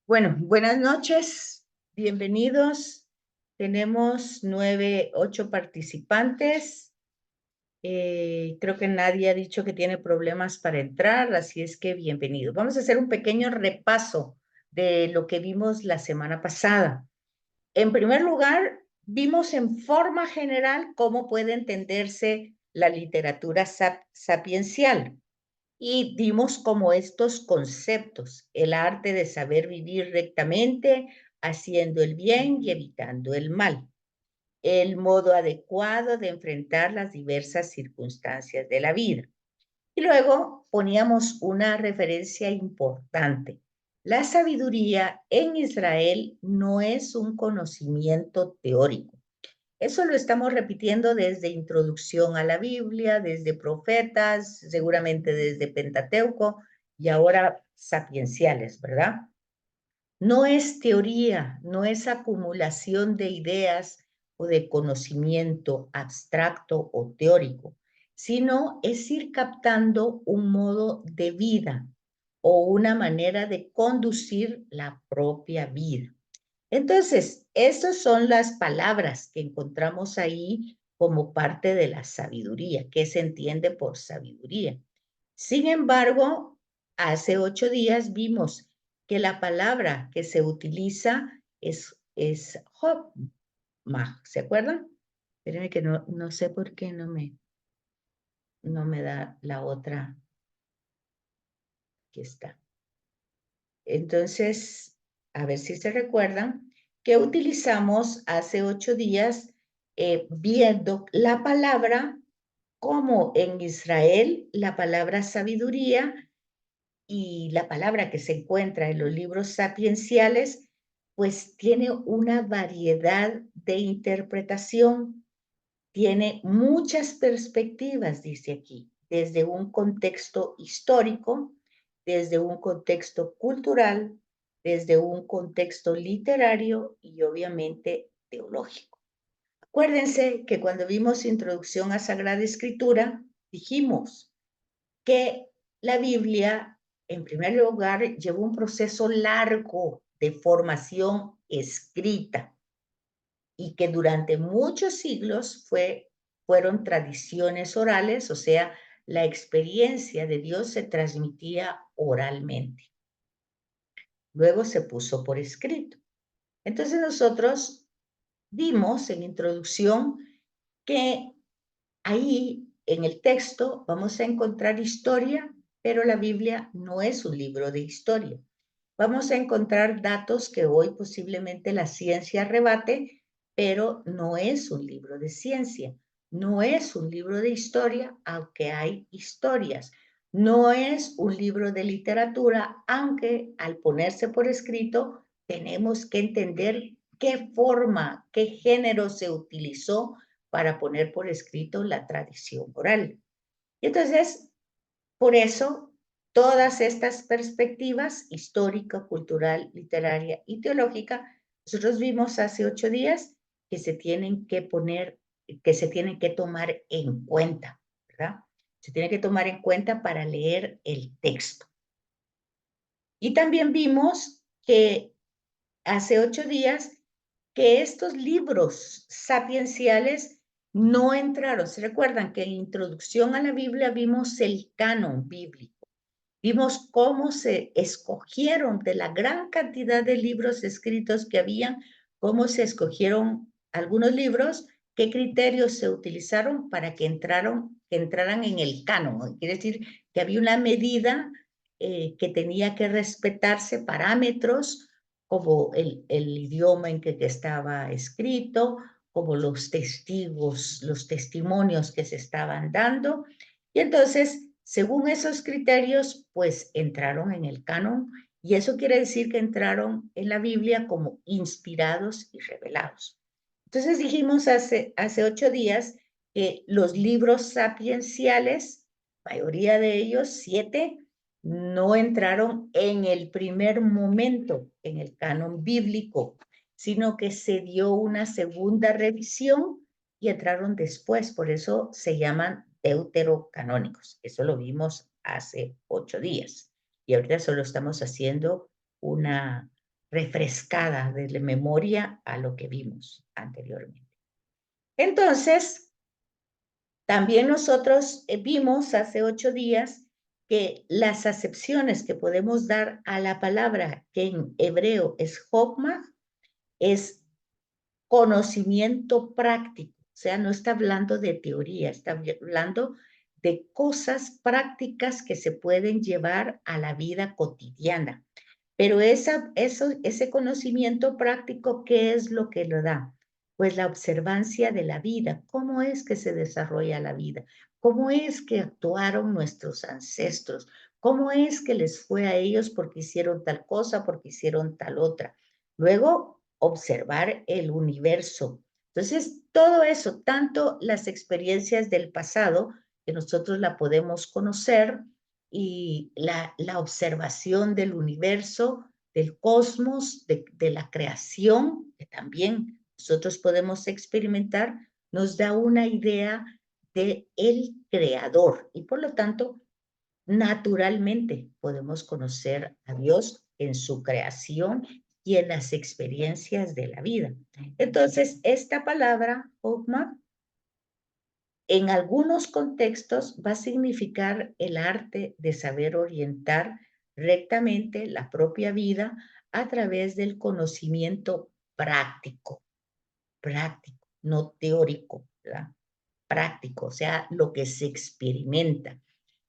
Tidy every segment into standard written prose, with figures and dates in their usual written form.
Bueno, buenas noches, bienvenidos. Tenemos 8 participantes. Creo que nadie ha dicho que tiene problemas para entrar, así es que bienvenidos. Vamos a hacer un pequeño repaso de lo que vimos la semana pasada. En primer lugar, vimos en forma general cómo puede entenderse la literatura sapiencial. Y dimos como estos conceptos: el arte de saber vivir rectamente, haciendo el bien y evitando el mal, el modo adecuado de enfrentar las diversas circunstancias de la vida. Y luego poníamos una referencia importante. La sabiduría en Israel no es un conocimiento teórico. Eso lo estamos repitiendo desde Introducción a la Biblia, desde Profetas, seguramente desde Pentateuco y ahora Sapienciales, ¿verdad? No es teoría, no es acumulación de ideas o de conocimiento abstracto o teórico, sino es ir captando un modo de vida o una manera de conducir la propia vida. Entonces, esas son las palabras que encontramos ahí como parte de la sabiduría, que se entiende por sabiduría. Sin embargo, hace 8 días vimos que la palabra que se utiliza es hokmah, ¿se acuerdan? Espérenme que no sé por qué no me da la otra que está. Entonces, a ver si se recuerdan que utilizamos hace 8 días viendo la palabra como en Israel la palabra sabiduría y la palabra que se encuentra en los libros sapienciales, pues tiene una variedad de interpretación, tiene muchas perspectivas, dice aquí, desde un contexto histórico, desde un contexto cultural, desde un contexto literario y obviamente teológico. Acuérdense que cuando vimos Introducción a Sagrada Escritura, dijimos que la Biblia, en primer lugar, llevó un proceso largo de formación escrita y que durante muchos siglos fueron tradiciones orales, o sea, la experiencia de Dios se transmitía oralmente. Luego se puso por escrito. Entonces nosotros vimos en introducción que ahí en el texto vamos a encontrar historia, pero la Biblia no es un libro de historia. Vamos a encontrar datos que hoy posiblemente la ciencia rebate, pero no es un libro de ciencia, no es un libro de historia, aunque hay historias. No es un libro de literatura, aunque al ponerse por escrito tenemos que entender qué forma, qué género se utilizó para poner por escrito la tradición oral. Y entonces, por eso, todas estas perspectivas histórica, cultural, literaria y teológica, nosotros vimos hace 8 días que se tienen que poner, que se tienen que tomar en cuenta, ¿verdad? Se tiene que tomar en cuenta para leer el texto. Y también vimos que hace 8 días que estos libros sapienciales no entraron. ¿Se recuerdan que en Introducción a la Biblia vimos el canon bíblico? Vimos cómo se escogieron de la gran cantidad de libros escritos que habían, cómo se escogieron algunos libros, qué criterios se utilizaron para que entraran en el canon. Quiere decir que había una medida que tenía que respetarse, parámetros como el idioma en que estaba escrito, como los testigos, los testimonios que se estaban dando. Y entonces, según esos criterios, pues entraron en el canon, y eso quiere decir que entraron en la Biblia como inspirados y revelados. Entonces dijimos hace 8 días que los libros sapienciales, mayoría de ellos, 7, no entraron en el primer momento en el canon bíblico, sino que se dio una segunda revisión y entraron después. Por eso se llaman deuterocanónicos. Eso lo vimos hace 8 días. Y ahorita solo estamos haciendo una refrescada de la memoria a lo que vimos anteriormente. Entonces, también nosotros vimos hace 8 días que las acepciones que podemos dar a la palabra, que en hebreo es jokma, es conocimiento práctico. O sea, no está hablando de teoría, está hablando de cosas prácticas que se pueden llevar a la vida cotidiana. Pero ese conocimiento práctico, ¿qué es lo que lo da? Pues la observancia de la vida. ¿Cómo es que se desarrolla la vida? ¿Cómo es que actuaron nuestros ancestros? ¿Cómo es que les fue a ellos porque hicieron tal cosa, porque hicieron tal otra? Luego, observar el universo. Entonces, todo eso, tanto las experiencias del pasado, que nosotros la podemos conocer, y la observación del universo, del cosmos, de la creación, que también nosotros podemos experimentar, nos da una idea de el creador y por lo tanto, naturalmente podemos conocer a Dios en su creación y en las experiencias de la vida. Entonces, esta palabra, Hokmah, en algunos contextos va a significar el arte de saber orientar rectamente la propia vida a través del conocimiento práctico, no teórico, ¿verdad? Práctico, o sea, lo que se experimenta.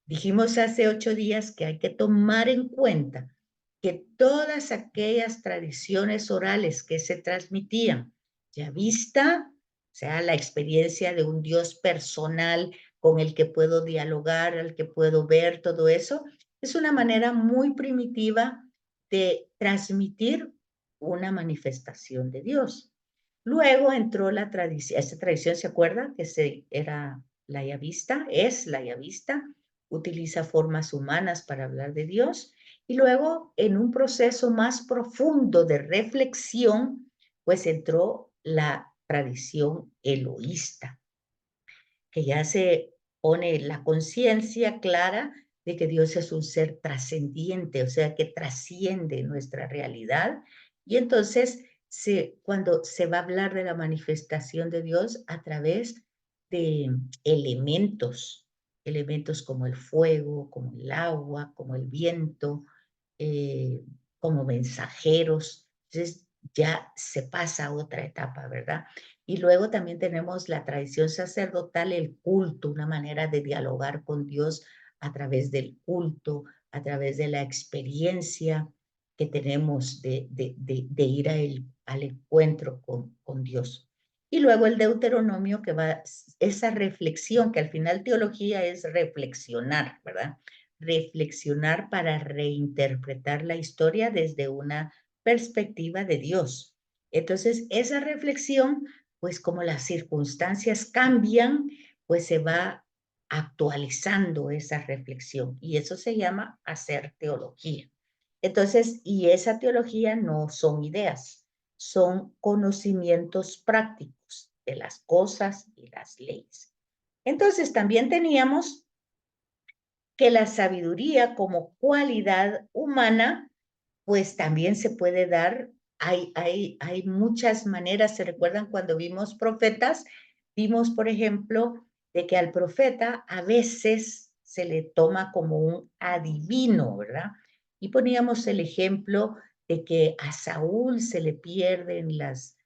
Dijimos hace 8 días que hay que tomar en cuenta que todas aquellas tradiciones orales que se transmitían, ya vista, o sea, la experiencia de un Dios personal con el que puedo dialogar, al que puedo ver, todo eso, es una manera muy primitiva de transmitir una manifestación de Dios. Luego entró la tradición, esta tradición, ¿se acuerda? Era la yavista, es la yavista, utiliza formas humanas para hablar de Dios, y luego en un proceso más profundo de reflexión, pues entró la tradición eloísta, que ya se pone la conciencia clara de que Dios es un ser trascendiente, o sea, que trasciende nuestra realidad. Y entonces, cuando se va a hablar de la manifestación de Dios a través de elementos como el fuego, como el agua, como el viento, eh, como mensajeros. Entonces, ya se pasa a otra etapa, ¿verdad? Y luego también tenemos la tradición sacerdotal, el culto, una manera de dialogar con Dios a través del culto, a través de la experiencia que tenemos de ir al encuentro con Dios. Y luego el Deuteronomio, que va, esa reflexión, que al final teología es reflexionar, ¿verdad? Reflexionar para reinterpretar la historia desde una perspectiva de Dios. Entonces, esa reflexión, pues como las circunstancias cambian, pues se va actualizando esa reflexión y eso se llama hacer teología. Entonces, y esa teología no son ideas, son conocimientos prácticos de las cosas y las leyes. Entonces, también teníamos que la sabiduría como cualidad humana, pues también se puede dar. Hay muchas maneras. ¿Se recuerdan cuando vimos profetas? Vimos, por ejemplo, de que al profeta a veces se le toma como un adivino, ¿verdad? Y poníamos el ejemplo de que a Saúl se le pierden las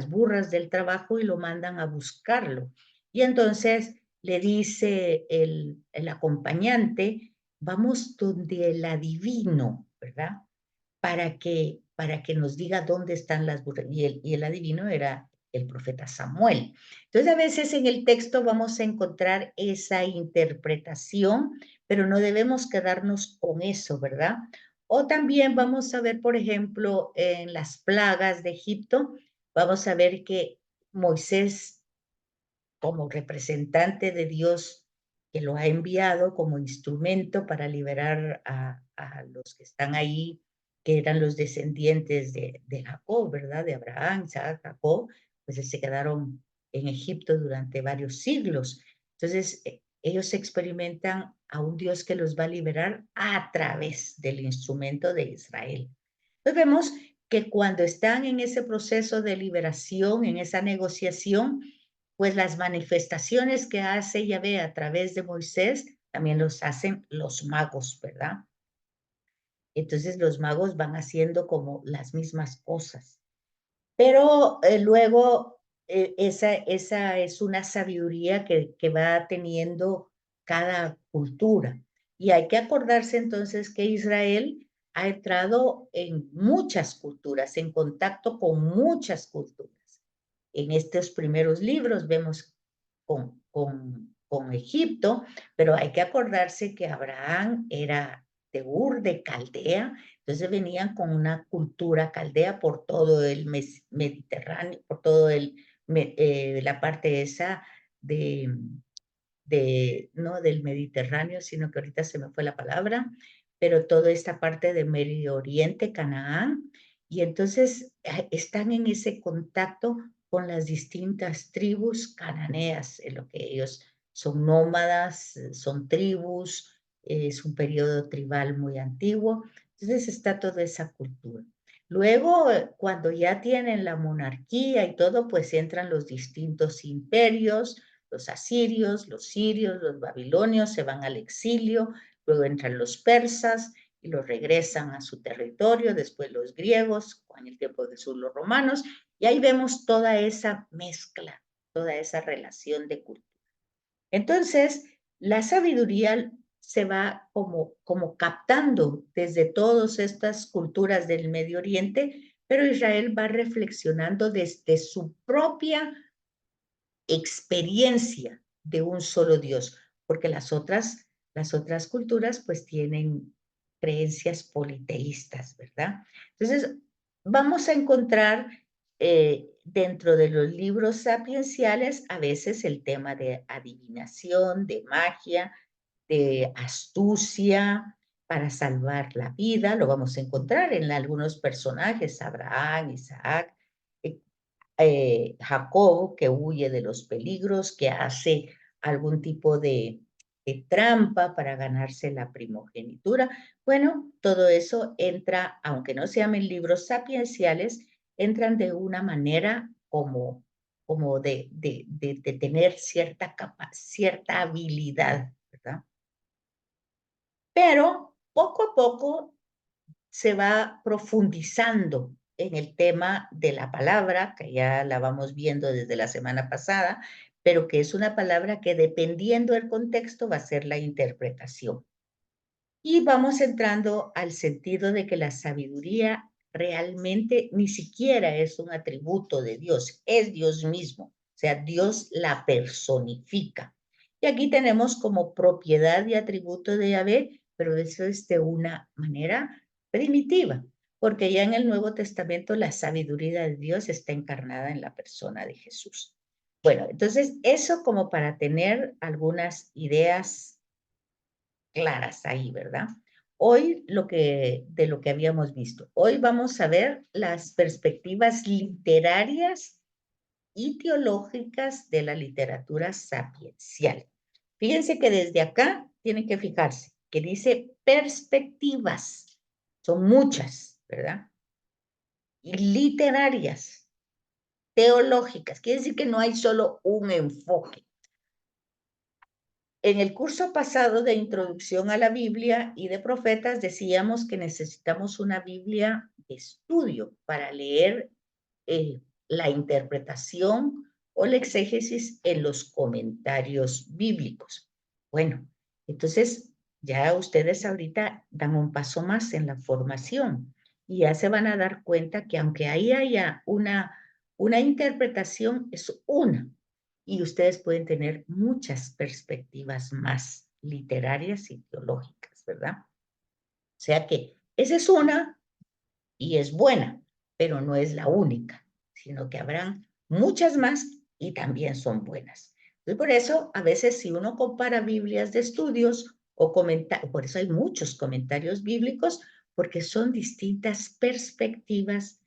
burras del trabajo y lo mandan a buscarlo. Y entonces le dice el acompañante, vamos donde el adivino, ¿verdad? Para que nos diga dónde están las burras. Y el adivino era el profeta Samuel. Entonces, a veces en el texto vamos a encontrar esa interpretación, pero no debemos quedarnos con eso, ¿verdad? O también vamos a ver, por ejemplo, en las plagas de Egipto, vamos a ver que Moisés, como representante de Dios, que lo ha enviado como instrumento para liberar a los que están ahí, que eran los descendientes de Jacob, ¿verdad? De Abraham, Isaac, Jacob, pues se quedaron en Egipto durante varios siglos. Entonces, ellos experimentan a un Dios que los va a liberar a través del instrumento de Israel. Entonces vemos que cuando están en ese proceso de liberación, en esa negociación, pues las manifestaciones que hace Yahvé a través de Moisés, también los hacen los magos, ¿verdad? Entonces los magos van haciendo como las mismas cosas. Pero luego esa es una sabiduría que va teniendo cada cultura. Y hay que acordarse entonces que Israel ha entrado en muchas culturas, en contacto con muchas culturas. En estos primeros libros vemos con Egipto, pero hay que acordarse que Abraham era de Ur, de Caldea, entonces venían con una cultura caldea por todo el Mediterráneo, por todo la parte esa de, no del Mediterráneo, sino que ahorita se me fue la palabra, pero toda esta parte de Medio Oriente, Canaán, y entonces están en ese contacto con las distintas tribus cananeas, en lo que ellos son nómadas, son tribus, es un periodo tribal muy antiguo, entonces está toda esa cultura. Luego, cuando ya tienen la monarquía y todo, pues entran los distintos imperios, los asirios, los sirios, los babilonios se van al exilio, luego entran los persas y los regresan a su territorio, después los griegos, en el tiempo de Jesús los romanos, y ahí vemos toda esa mezcla, toda esa relación de cultura. Entonces, la sabiduría se va como captando desde todas estas culturas del Medio Oriente, pero Israel va reflexionando desde su propia experiencia de un solo Dios, porque las otras culturas pues tienen creencias politeístas, ¿verdad? Entonces, vamos a encontrar dentro de los libros sapienciales a veces el tema de adivinación, de magia, de astucia para salvar la vida, lo vamos a encontrar en algunos personajes, Abraham, Isaac, eh, Jacob, que huye de los peligros, que hace algún tipo de trampa para ganarse la primogenitura. Bueno, todo eso entra, aunque no se llamen libros sapienciales, entran de una manera como de tener cierta habilidad, ¿verdad? Pero poco a poco se va profundizando en el tema de la palabra, que ya la vamos viendo desde la semana pasada, pero que es una palabra que dependiendo del contexto va a ser la interpretación. Y vamos entrando al sentido de que la sabiduría realmente ni siquiera es un atributo de Dios, es Dios mismo, o sea, Dios la personifica. Y aquí tenemos como propiedad y atributo de Yahvé, pero eso es de una manera primitiva, porque ya en el Nuevo Testamento la sabiduría de Dios está encarnada en la persona de Jesús. Bueno, entonces eso como para tener algunas ideas claras ahí, ¿verdad? Hoy de lo que habíamos visto. Hoy vamos a ver las perspectivas literarias y teológicas de la literatura sapiencial. Fíjense que desde acá tienen que fijarse que dice perspectivas. Son muchas, ¿verdad? Y literarias, teológicas. Quiere decir que no hay solo un enfoque. En el curso pasado de Introducción a la Biblia y de Profetas decíamos que necesitamos una Biblia de estudio para leer la interpretación o la exégesis en los comentarios bíblicos. Bueno, entonces ya ustedes ahorita dan un paso más en la formación y ya se van a dar cuenta que aunque ahí haya una interpretación, es una, y ustedes pueden tener muchas perspectivas más literarias y teológicas, ¿verdad? O sea que esa es una y es buena, pero no es la única, sino que habrán muchas más y también son buenas. Entonces, por eso, a veces si uno compara Biblias de estudios o comentarios, por eso hay muchos comentarios bíblicos, porque son distintas perspectivas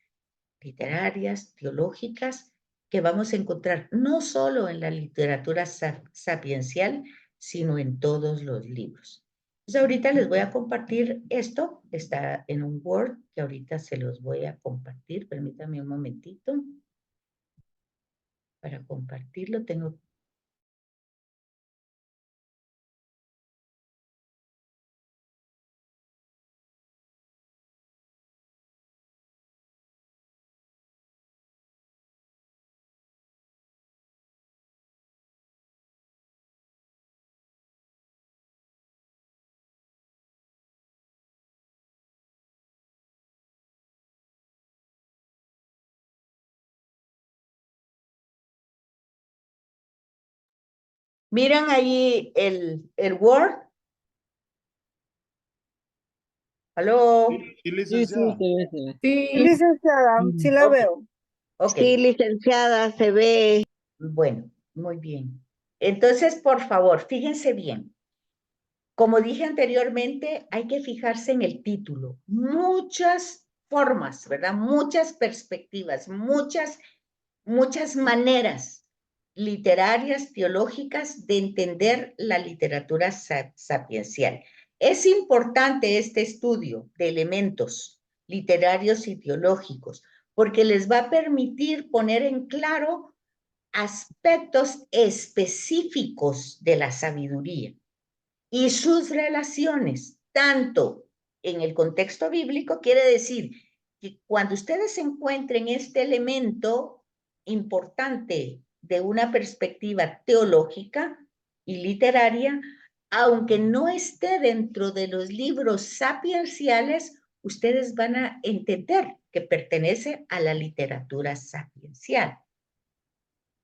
literarias, teológicas, que vamos a encontrar no solo en la literatura sapiencial, sino en todos los libros. Entonces ahorita les voy a compartir esto, está en un Word que ahorita se los voy a compartir, permítanme un momentito. Para compartirlo tengo. Miran ahí el Word. ¿Aló? Sí, Sí, licenciada. se ve. Sí, Sí. licenciada, sí la Ok, veo. ok. Sí, licenciada, se ve. Bueno, muy bien. Entonces, por favor, fíjense bien. Como dije anteriormente, hay que fijarse en el título. Muchas formas, ¿verdad? Muchas perspectivas, muchas maneras literarias, teológicas de entender la literatura sapiencial. Es importante este estudio de elementos literarios y teológicos porque les va a permitir poner en claro aspectos específicos de la sabiduría y sus relaciones, tanto en el contexto bíblico, quiere decir que cuando ustedes encuentren este elemento importante de una perspectiva teológica y literaria, aunque no esté dentro de los libros sapienciales, ustedes van a entender que pertenece a la literatura sapiencial.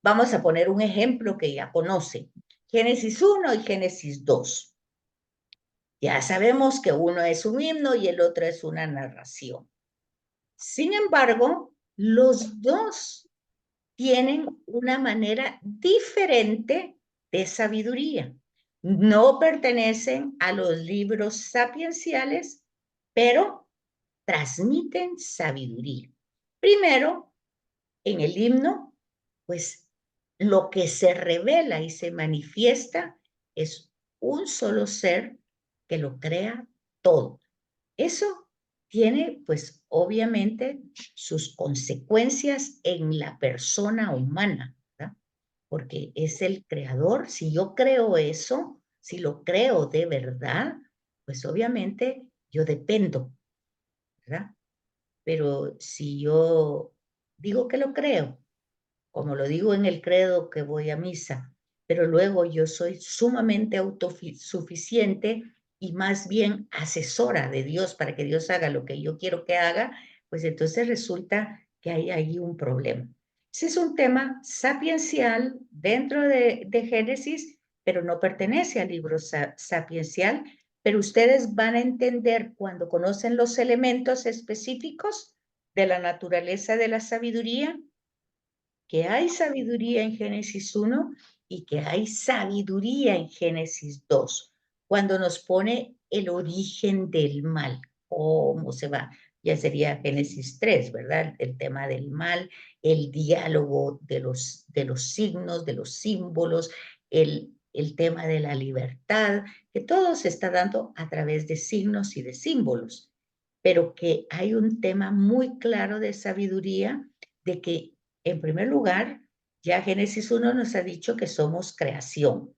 Vamos a poner un ejemplo que ya conocen. Génesis 1 y Génesis 2. Ya sabemos que uno es un himno y el otro es una narración. Sin embargo, los dos tienen una manera diferente de sabiduría. No pertenecen a los libros sapienciales, pero transmiten sabiduría. Primero, en el himno, pues lo que se revela y se manifiesta es un solo ser que lo crea todo. Eso tiene, pues, obviamente, sus consecuencias en la persona humana, ¿verdad? Porque es el creador. Si yo creo eso, si lo creo de verdad, pues obviamente yo dependo, ¿verdad? Pero si yo digo que lo creo, como lo digo en el credo que voy a misa, pero luego yo soy sumamente autosuficiente y más bien asesora de Dios para que Dios haga lo que yo quiero que haga, pues entonces resulta que hay ahí un problema. Ese es un tema sapiencial dentro de Génesis, pero no pertenece al libro sapiencial, pero ustedes van a entender cuando conocen los elementos específicos de la naturaleza de la sabiduría, que hay sabiduría en Génesis 1 y que hay sabiduría en Génesis 2, cuando nos pone el origen del mal, cómo se va, ya sería Génesis 3, ¿verdad? El tema del mal, el diálogo de los signos, de los símbolos, el tema de la libertad, que todo se está dando a través de signos y de símbolos, pero que hay un tema muy claro de sabiduría, de que en primer lugar, ya Génesis 1 nos ha dicho que somos creación.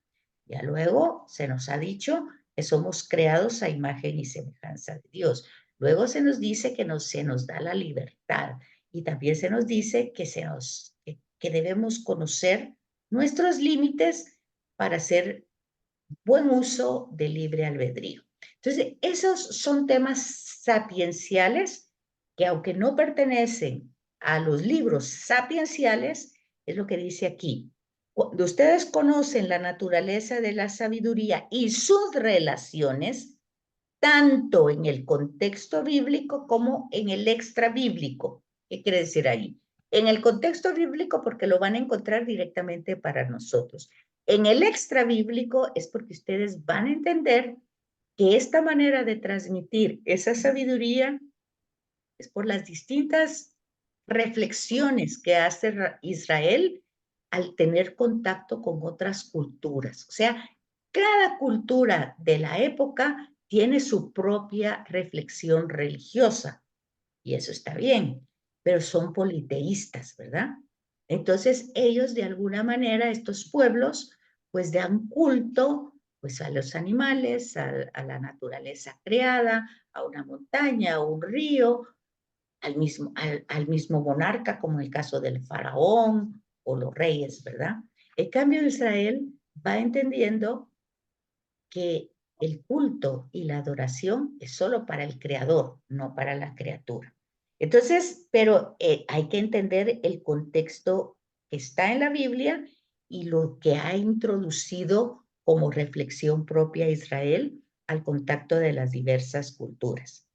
Ya luego se nos ha dicho que somos creados a imagen y semejanza de Dios. Luego se nos dice que se nos da la libertad y también se nos dice que debemos conocer nuestros límites para hacer buen uso del libre albedrío. Entonces, esos son temas sapienciales que, aunque no pertenecen a los libros sapienciales, es lo que dice aquí. Cuando ustedes conocen la naturaleza de la sabiduría y sus relaciones, tanto en el contexto bíblico como en el extra bíblico. ¿Qué quiere decir ahí? En el contexto bíblico, porque lo van a encontrar directamente para nosotros. En el extra bíblico es porque ustedes van a entender que esta manera de transmitir esa sabiduría es por las distintas reflexiones que hace Israel al tener contacto con otras culturas. O sea, cada cultura de la época tiene su propia reflexión religiosa, y eso está bien, pero son politeístas, ¿verdad? Entonces ellos de alguna manera, estos pueblos, pues dan culto pues a los animales, a la naturaleza creada, a una montaña, a un río, al mismo monarca, como en el caso del faraón o los reyes, ¿verdad? En cambio, Israel va entendiendo que el culto y la adoración es solo para el creador, no para la criatura. Entonces, pero hay que entender el contexto que está en la Biblia y lo que ha introducido como reflexión propia Israel al contacto de las diversas culturas.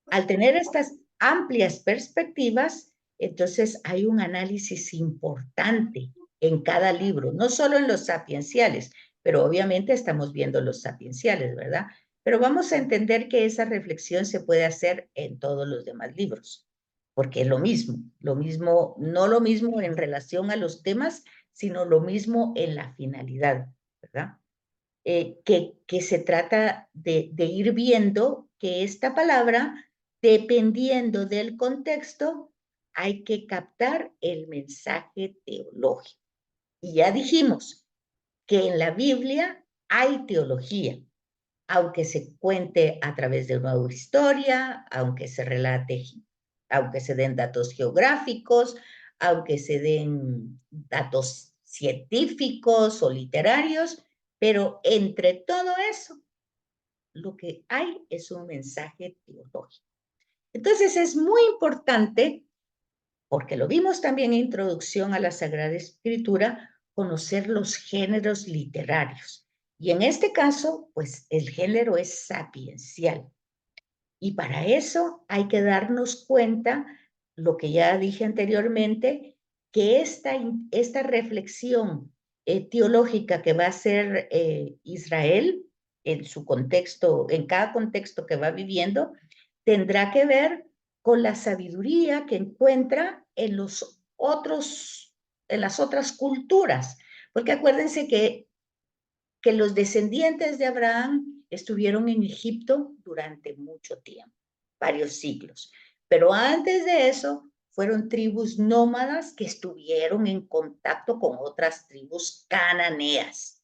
Al tener estas amplias perspectivas, entonces hay un análisis importante en cada libro, no solo en los sapienciales, pero obviamente estamos viendo los sapienciales, ¿verdad? Pero vamos a entender que esa reflexión se puede hacer en todos los demás libros, porque es lo mismo, no lo mismo en relación a los temas, sino lo mismo en la finalidad, ¿verdad? Que se trata de ir viendo que esta palabra, dependiendo del contexto, hay que captar el mensaje teológico. Y ya dijimos que en la Biblia hay teología, aunque se cuente a través de una historia, aunque se relate, aunque se den datos geográficos, aunque se den datos científicos o literarios, pero entre todo eso, lo que hay es un mensaje teológico. Entonces es muy importante, porque lo vimos también en Introducción a la Sagrada Escritura, conocer los géneros literarios. Y en este caso, pues el género es sapiencial. Y para eso hay que darnos cuenta, lo que ya dije anteriormente, que esta reflexión teológica que va a hacer Israel en su contexto, en cada contexto que va viviendo, tendrá que ver con la sabiduría que encuentra en en las otras culturas. Porque acuérdense que los descendientes de Abraham estuvieron en Egipto durante mucho tiempo, varios siglos. Pero antes de eso, fueron tribus nómadas que estuvieron en contacto con otras tribus cananeas.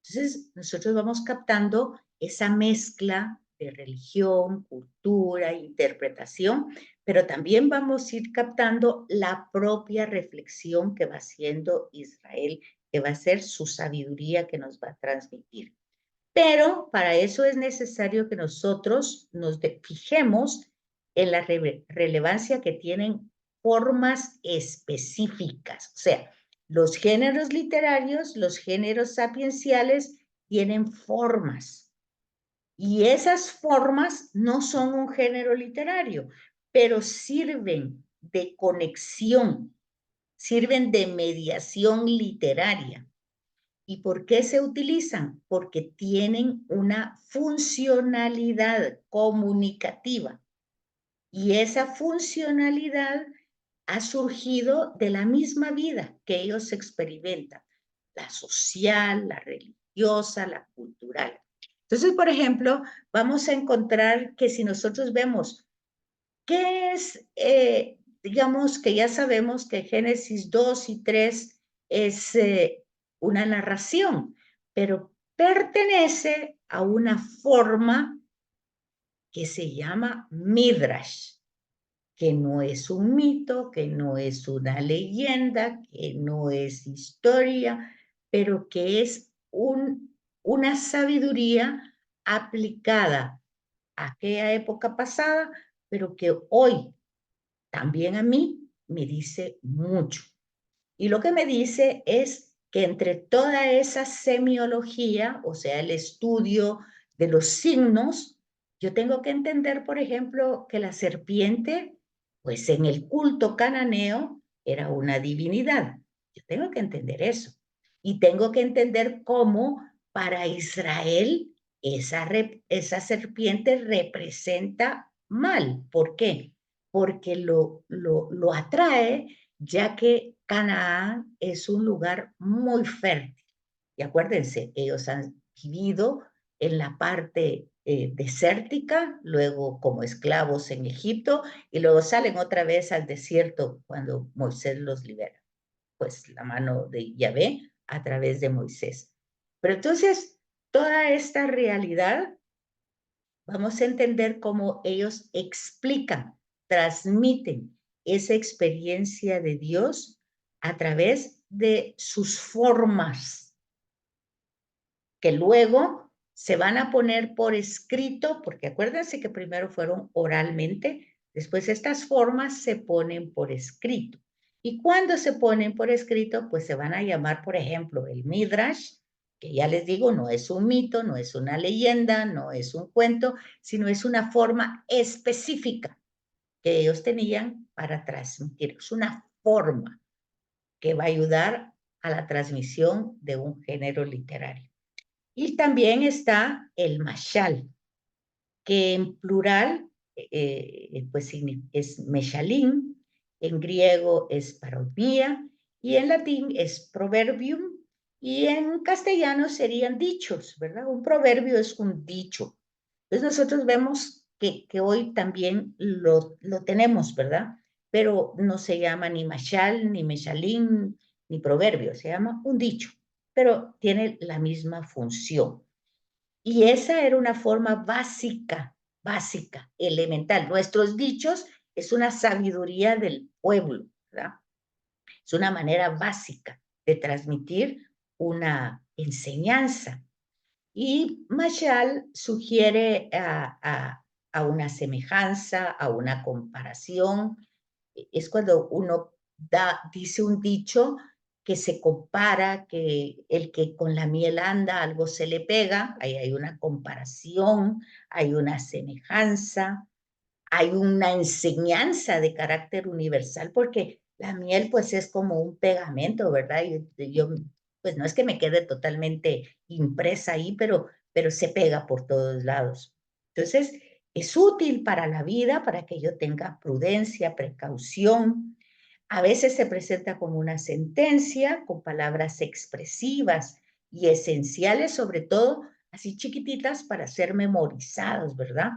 Entonces, nosotros vamos captando esa mezcla de religión, cultura, interpretación, pero también vamos a ir captando la propia reflexión que va haciendo Israel, que va a ser su sabiduría que nos va a transmitir. Pero para eso es necesario que nosotros nos fijemos en la relevancia que tienen formas específicas. O sea, los géneros literarios, los géneros sapienciales tienen formas. Y esas formas no son un género literario, pero sirven de conexión, sirven de mediación literaria. ¿Y por qué se utilizan? Porque tienen una funcionalidad comunicativa. Y esa funcionalidad ha surgido de la misma vida que ellos experimentan, la social, la religiosa, la cultural. Entonces, por ejemplo, vamos a encontrar que si nosotros vemos qué es, digamos que ya sabemos que Génesis 2 y 3 es una narración, pero pertenece a una forma que se llama Midrash, que no es un mito, que no es una leyenda, que no es historia, pero que es una sabiduría aplicada a aquella época pasada, pero que hoy también a mí me dice mucho. Y lo que me dice es que entre toda esa semiología, o sea, el estudio de los signos, yo tengo que entender, por ejemplo, que la serpiente, pues en el culto cananeo, era una divinidad. Yo tengo que entender eso. Y tengo que entender cómo para Israel esa serpiente representa mal. ¿Por qué? Porque lo atrae, ya que Canaán es un lugar muy fértil. Y acuérdense, ellos han vivido en la parte desértica, luego como esclavos en Egipto, y luego salen otra vez al desierto cuando Moisés los libera. Pues la mano de Yahvé a través de Moisés. Pero entonces, toda esta realidad, vamos a entender cómo ellos explican, transmiten esa experiencia de Dios a través de sus formas, que luego se van a poner por escrito, porque acuérdense que primero fueron oralmente, después estas formas se ponen por escrito. Y cuando se ponen por escrito, pues se van a llamar, por ejemplo, el Midrash, que ya les digo, no es un mito, no es una leyenda, no es un cuento, sino es una forma específica que ellos tenían para transmitir. Es una forma que va a ayudar a la transmisión de un género literario. Y también está el mashal, que en plural pues es meshalim, en griego es parodía, y en latín es proverbium, y en castellano serían dichos, ¿verdad? Un proverbio es un dicho. Entonces nosotros vemos que hoy también lo tenemos, ¿verdad? Pero no se llama ni mashal, ni meshalim, ni proverbio, se llama un dicho, pero tiene la misma función. Y esa era una forma básica, elemental. Nuestros dichos es una sabiduría del pueblo, ¿verdad? Es una manera básica de transmitir una enseñanza. Y Mashal sugiere a una semejanza, a una comparación. Es cuando uno dice un dicho que se compara, que el que con la miel anda, algo se le pega, ahí hay una comparación, hay una semejanza, hay una enseñanza de carácter universal, porque la miel pues es como un pegamento, ¿verdad? Yo pues no es que me quede totalmente impresa ahí, pero se pega por todos lados. Entonces, es útil para la vida, para que yo tenga prudencia, precaución. A veces se presenta como una sentencia, con palabras expresivas y esenciales, sobre todo así chiquititas para ser memorizados, ¿verdad?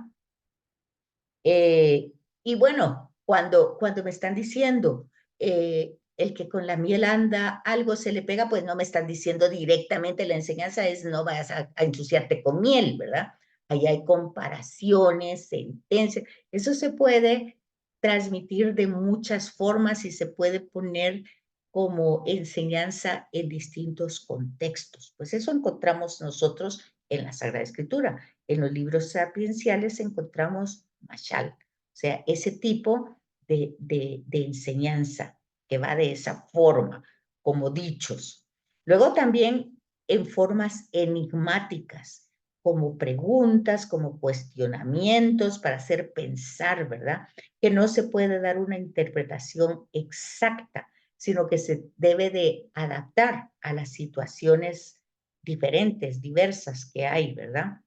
Eh, y bueno, cuando me están diciendo el que con la miel anda, algo se le pega, pues no me están diciendo directamente la enseñanza es no vayas a ensuciarte con miel, ¿verdad? Ahí hay comparaciones, sentencias. Eso se puede transmitir de muchas formas y se puede poner como enseñanza en distintos contextos. Pues eso encontramos nosotros en la Sagrada Escritura. En los libros sapienciales encontramos mashal, o sea, ese tipo de enseñanza que va de esa forma, como dichos. Luego también en formas enigmáticas, como preguntas, como cuestionamientos para hacer pensar, ¿verdad? Que no se puede dar una interpretación exacta, sino que se debe de adaptar a las situaciones diferentes, diversas que hay, ¿verdad?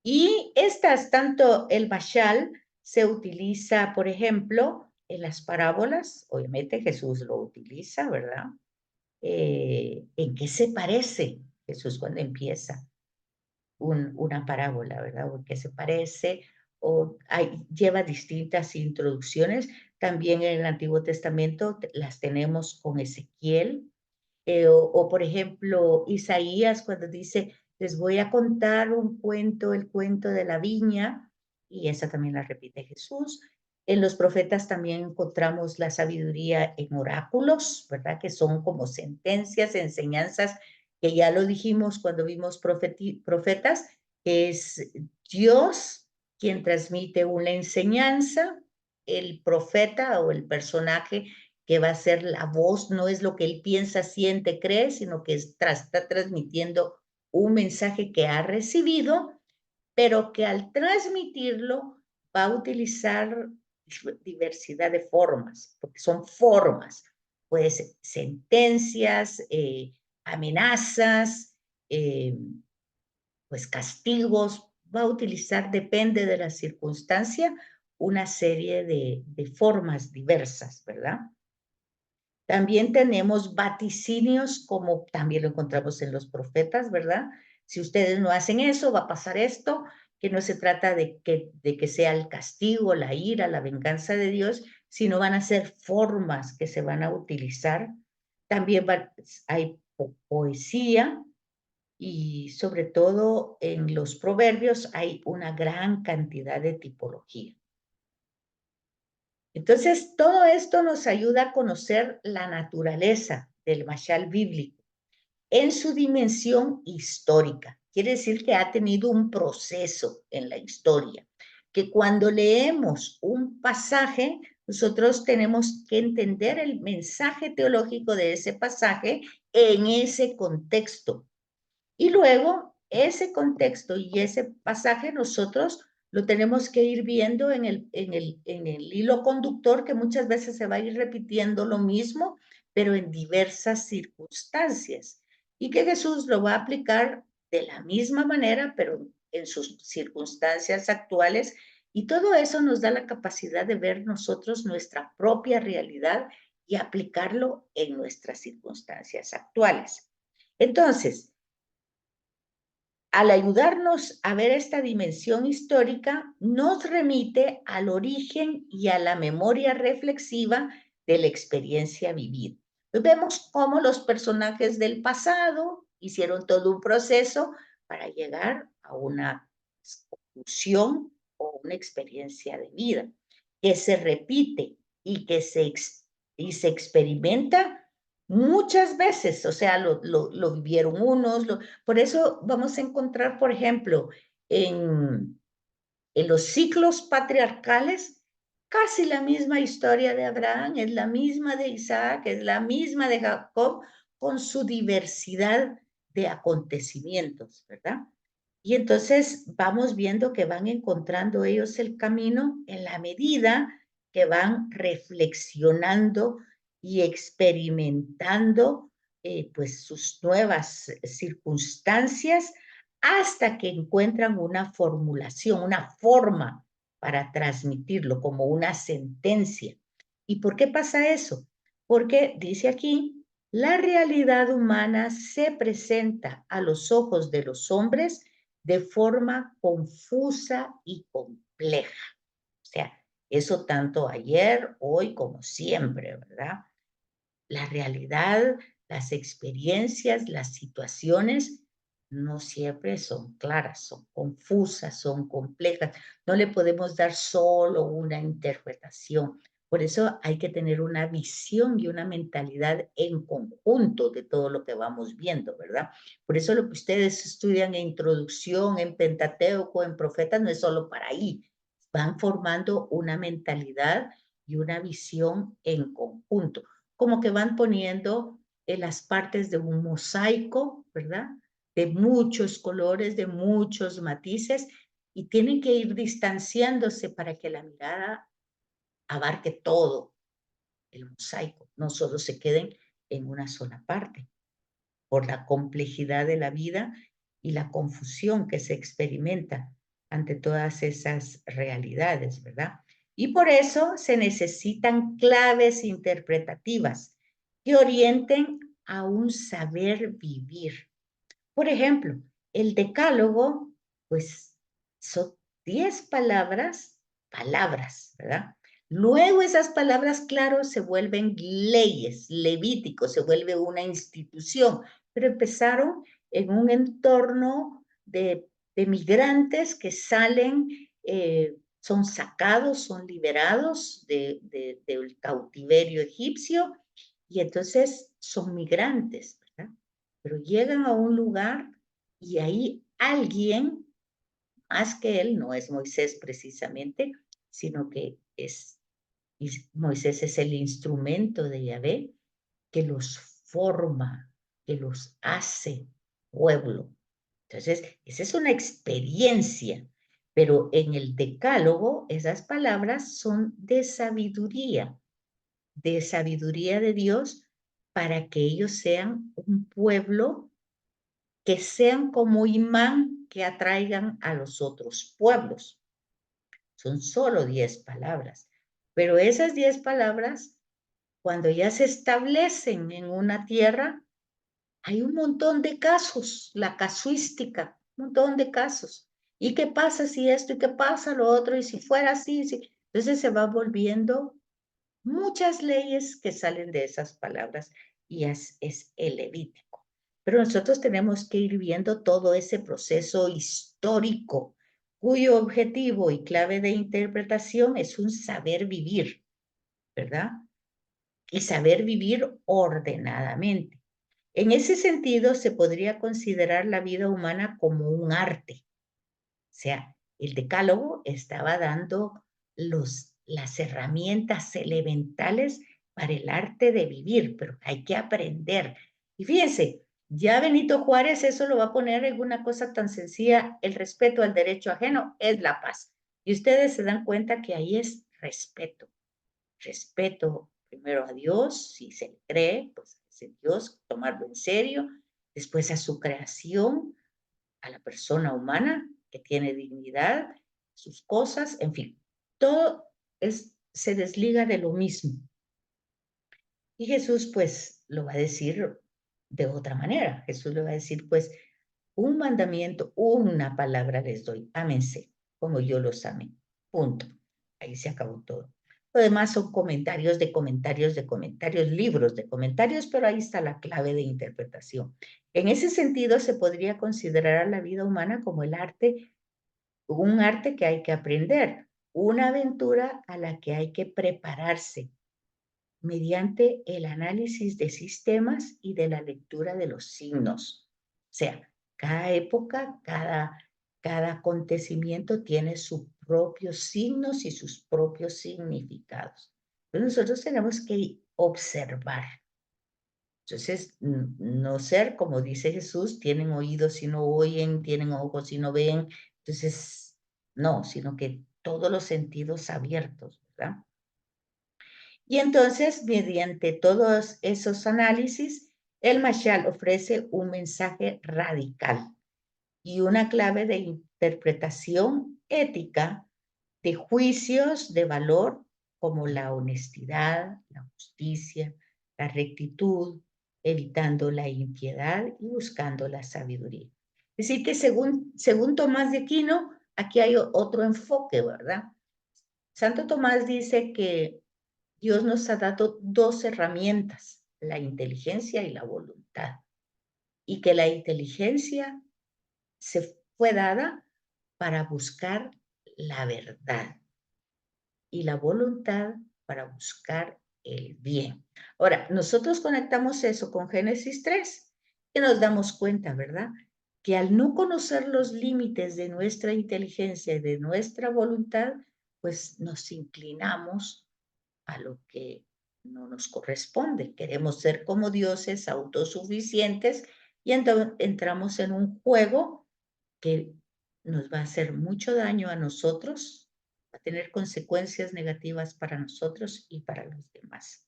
Y estas, tanto el mashal se utiliza, por ejemplo, en las parábolas, obviamente Jesús lo utiliza, ¿verdad? ¿En qué se parece Jesús cuando empieza una parábola, ¿verdad? ¿O en qué se parece? O lleva distintas introducciones. También en el Antiguo Testamento las tenemos con Ezequiel, o por ejemplo, Isaías cuando dice, les voy a contar un cuento, el cuento de la viña, y esa también la repite Jesús. En los profetas también encontramos la sabiduría en oráculos, ¿verdad? Que son como sentencias, enseñanzas, que ya lo dijimos cuando vimos profetas, que es Dios quien transmite una enseñanza, el profeta o el personaje que va a ser la voz, no es lo que él piensa, siente, cree, sino que está transmitiendo un mensaje que ha recibido, pero que al transmitirlo va a utilizar diversidad de formas, porque son formas, pues sentencias, amenazas, pues castigos, va a utilizar, depende de la circunstancia, una serie de formas diversas, ¿verdad? También tenemos vaticinios, como también lo encontramos en los profetas, ¿verdad? Si ustedes no hacen eso, va a pasar esto, que no se trata de que sea el castigo, la ira, la venganza de Dios, sino van a ser formas que se van a utilizar. También hay poesía, y sobre todo en los proverbios hay una gran cantidad de tipología. Entonces, todo esto nos ayuda a conocer la naturaleza del mashal bíblico en su dimensión histórica. Quiere decir que ha tenido un proceso en la historia, que cuando leemos un pasaje, nosotros tenemos que entender el mensaje teológico de ese pasaje en ese contexto. Y luego, ese contexto y ese pasaje nosotros lo tenemos que ir viendo en el hilo conductor, que muchas veces se va a ir repitiendo lo mismo, pero en diversas circunstancias. Y que Jesús lo va a aplicar de la misma manera, pero en sus circunstancias actuales. Y todo eso nos da la capacidad de ver nosotros nuestra propia realidad y aplicarlo en nuestras circunstancias actuales. Entonces, al ayudarnos a ver esta dimensión histórica, nos remite al origen y a la memoria reflexiva de la experiencia vivida. Vemos cómo los personajes del pasado hicieron todo un proceso para llegar a una conclusión o una experiencia de vida que se repite y que se experimenta muchas veces, o sea, lo vivieron unos, por eso vamos a encontrar, por ejemplo, en los ciclos patriarcales, casi la misma historia de Abraham, es la misma de Isaac, es la misma de Jacob, con su diversidad de acontecimientos, ¿verdad? Y entonces vamos viendo que van encontrando ellos el camino en la medida que van reflexionando y experimentando pues sus nuevas circunstancias hasta que encuentran una formulación, una forma para transmitirlo como una sentencia. ¿Y por qué pasa eso? Porque dice aquí, la realidad humana se presenta a los ojos de los hombres de forma confusa y compleja. O sea, eso tanto ayer, hoy como siempre, ¿verdad? La realidad, las experiencias, las situaciones no siempre son claras, son confusas, son complejas. No le podemos dar solo una interpretación. Por eso hay que tener una visión y una mentalidad en conjunto de todo lo que vamos viendo, ¿verdad? Por eso lo que ustedes estudian en introducción, en Pentateuco, en Profetas, no es solo para ahí. Van formando una mentalidad y una visión en conjunto, como que van poniendo en las partes de un mosaico, ¿verdad? De muchos colores, de muchos matices, y tienen que ir distanciándose para que la mirada abarque todo el mosaico, no solo se queden en una sola parte, por la complejidad de la vida y la confusión que se experimenta ante todas esas realidades, ¿verdad? Y por eso se necesitan claves interpretativas que orienten a un saber vivir. Por ejemplo, el decálogo, pues son 10 palabras, ¿verdad? Luego esas palabras, claro, se vuelven leyes, Levítico, se vuelve una institución, pero empezaron en un entorno de migrantes que salen, son sacados, son liberados del cautiverio egipcio, y entonces son migrantes, ¿verdad? Pero llegan a un lugar y ahí alguien, más que él, no es Moisés precisamente, sino que Moisés es el instrumento de Yahvé que los forma, que los hace pueblo. Entonces, esa es una experiencia, pero en el decálogo esas palabras son de sabiduría de Dios para que ellos sean un pueblo que sean como imán que atraigan a los otros pueblos. Son solo 10 palabras, pero esas 10 palabras cuando ya se establecen en una tierra, hay un montón de casos, la casuística, un montón de casos. ¿Y qué pasa si esto? ¿Y qué pasa lo otro? ¿Y si fuera así? Si... Entonces se va volviendo muchas leyes que salen de esas palabras y es el levítico. Pero nosotros tenemos que ir viendo todo ese proceso histórico, cuyo objetivo y clave de interpretación es un saber vivir, ¿verdad? Y saber vivir ordenadamente. En ese sentido, se podría considerar la vida humana como un arte. O sea, el decálogo estaba dando las herramientas elementales para el arte de vivir, pero hay que aprender. Y fíjense, ya Benito Juárez eso lo va a poner en una cosa tan sencilla, el respeto al derecho ajeno es la paz. Y ustedes se dan cuenta que ahí es respeto. Respeto primero a Dios, si se le cree, pues es Dios, tomarlo en serio, después a su creación, a la persona humana que tiene dignidad, sus cosas, en fin, todo se desliga de lo mismo. Y Jesús pues lo va a decir de otra manera. Jesús le va a decir pues un mandamiento, una palabra les doy, ámense como yo los amé. Punto. Ahí se acabó todo. Lo demás son comentarios de comentarios de comentarios, libros de comentarios, pero ahí está la clave de interpretación. En ese sentido, se podría considerar a la vida humana como el arte, un arte que hay que aprender, una aventura a la que hay que prepararse mediante el análisis de sistemas y de la lectura de los signos. O sea, cada época, cada acontecimiento tiene sus propios signos y sus propios significados. Entonces nosotros tenemos que observar. Entonces, no ser, como dice Jesús, tienen oídos y no oyen, tienen ojos y no ven. Entonces, no, sino que todos los sentidos abiertos, ¿verdad? Y entonces, mediante todos esos análisis, el Mashal ofrece un mensaje radical y una clave de interpretación ética de juicios de valor como la honestidad, la justicia, la rectitud, evitando la impiedad y buscando la sabiduría. Es decir, que según Tomás de Aquino, aquí hay otro enfoque, ¿verdad? Santo Tomás dice que Dios nos ha dado dos herramientas, la inteligencia y la voluntad, y que la inteligencia se fue dada para buscar la verdad y la voluntad para buscar el bien. Ahora, nosotros conectamos eso con Génesis 3 y nos damos cuenta, ¿verdad? Que al no conocer los límites de nuestra inteligencia y de nuestra voluntad, pues nos inclinamos a lo que no nos corresponde. Queremos ser como dioses autosuficientes y entonces entramos en un juego que nos va a hacer mucho daño a nosotros, va a tener consecuencias negativas para nosotros y para los demás.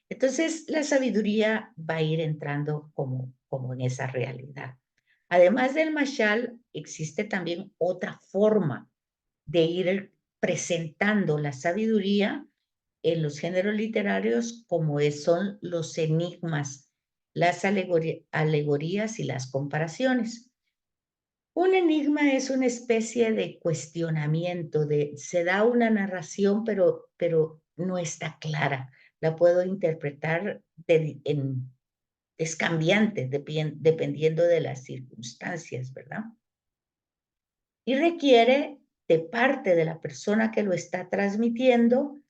Entonces, la sabiduría va a ir entrando como en esa realidad. Además del mashal, existe también otra forma de ir presentando la sabiduría en los géneros literarios como son los enigmas, las alegorías y las comparaciones. Un enigma es una especie de cuestionamiento, se da una narración, pero no está clara. La puedo interpretar es cambiante, dependiendo de las circunstancias, ¿verdad? Y requiere de parte de la persona que lo está transmitiendo,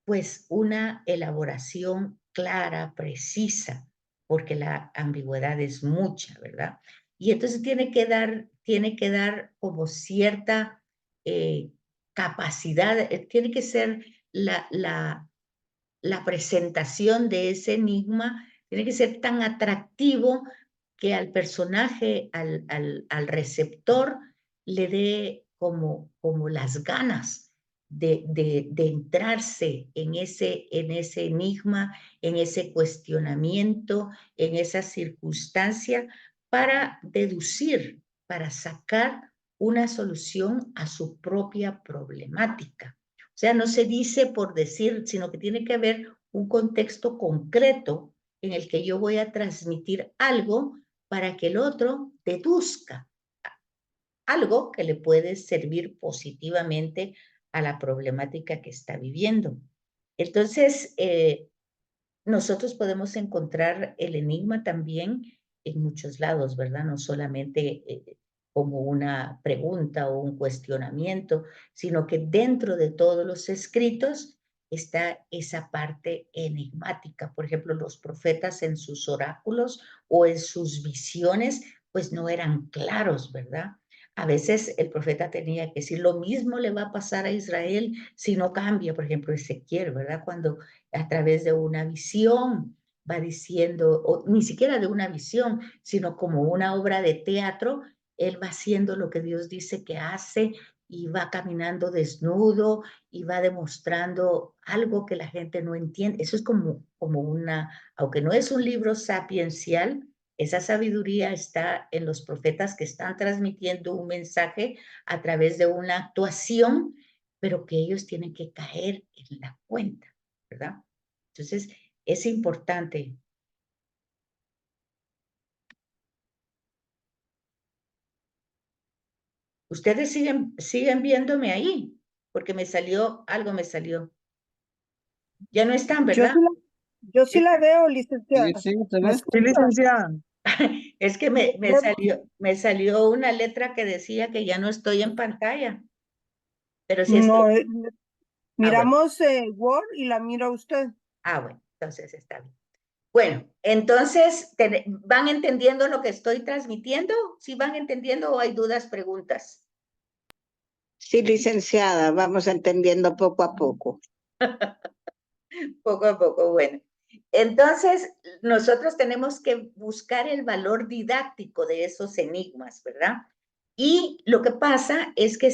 pues una elaboración clara, precisa, porque la ambigüedad es mucha, ¿verdad? Y entonces tiene que dar como cierta capacidad, tiene que ser la presentación de ese enigma, tiene que ser tan atractivo que al personaje, al receptor, le dé como las ganas de entrarse en ese enigma, en ese cuestionamiento, en esa circunstancia, para deducir, para sacar una solución a su propia problemática. O sea, no se dice por decir, sino que tiene que haber un contexto concreto en el que yo voy a transmitir algo para que el otro deduzca algo que le puede servir positivamente a la problemática que está viviendo. Entonces, nosotros podemos encontrar el enigma también en muchos lados, ¿verdad? No solamente como una pregunta o un cuestionamiento, sino que dentro de todos los escritos está esa parte enigmática. Por ejemplo, los profetas en sus oráculos o en sus visiones, pues no eran claros, ¿verdad? A veces el profeta tenía que decir, lo mismo le va a pasar a Israel si no cambia, por ejemplo, Ezequiel, ¿verdad? Cuando a través de una visión va diciendo, o ni siquiera de una visión, sino como una obra de teatro, él va haciendo lo que Dios dice que hace y va caminando desnudo y va demostrando algo que la gente no entiende. Eso es como una, aunque no es un libro sapiencial, esa sabiduría está en los profetas que están transmitiendo un mensaje a través de una actuación, pero que ellos tienen que caer en la cuenta, ¿verdad? Entonces, es importante. Ustedes siguen viéndome ahí, porque algo me salió. Ya no están, Yo ¿verdad? sí la, yo sí Es, la veo, Sí, licenciada. sí, ¿te ¿Me ves? Sí, escucha? licenciada. es que me salió una letra que decía que ya no estoy en pantalla, pero si estoy, No, bueno, miramos Word y la mira usted. bueno, entonces está bien. Bueno, entonces, ¿van entendiendo lo que estoy transmitiendo? ¿Sí van entendiendo o hay dudas, preguntas? Sí, licenciada, vamos entendiendo poco a poco. Poco a poco, bueno. Entonces, nosotros tenemos que buscar el valor didáctico de esos enigmas, ¿verdad? Y lo que pasa es que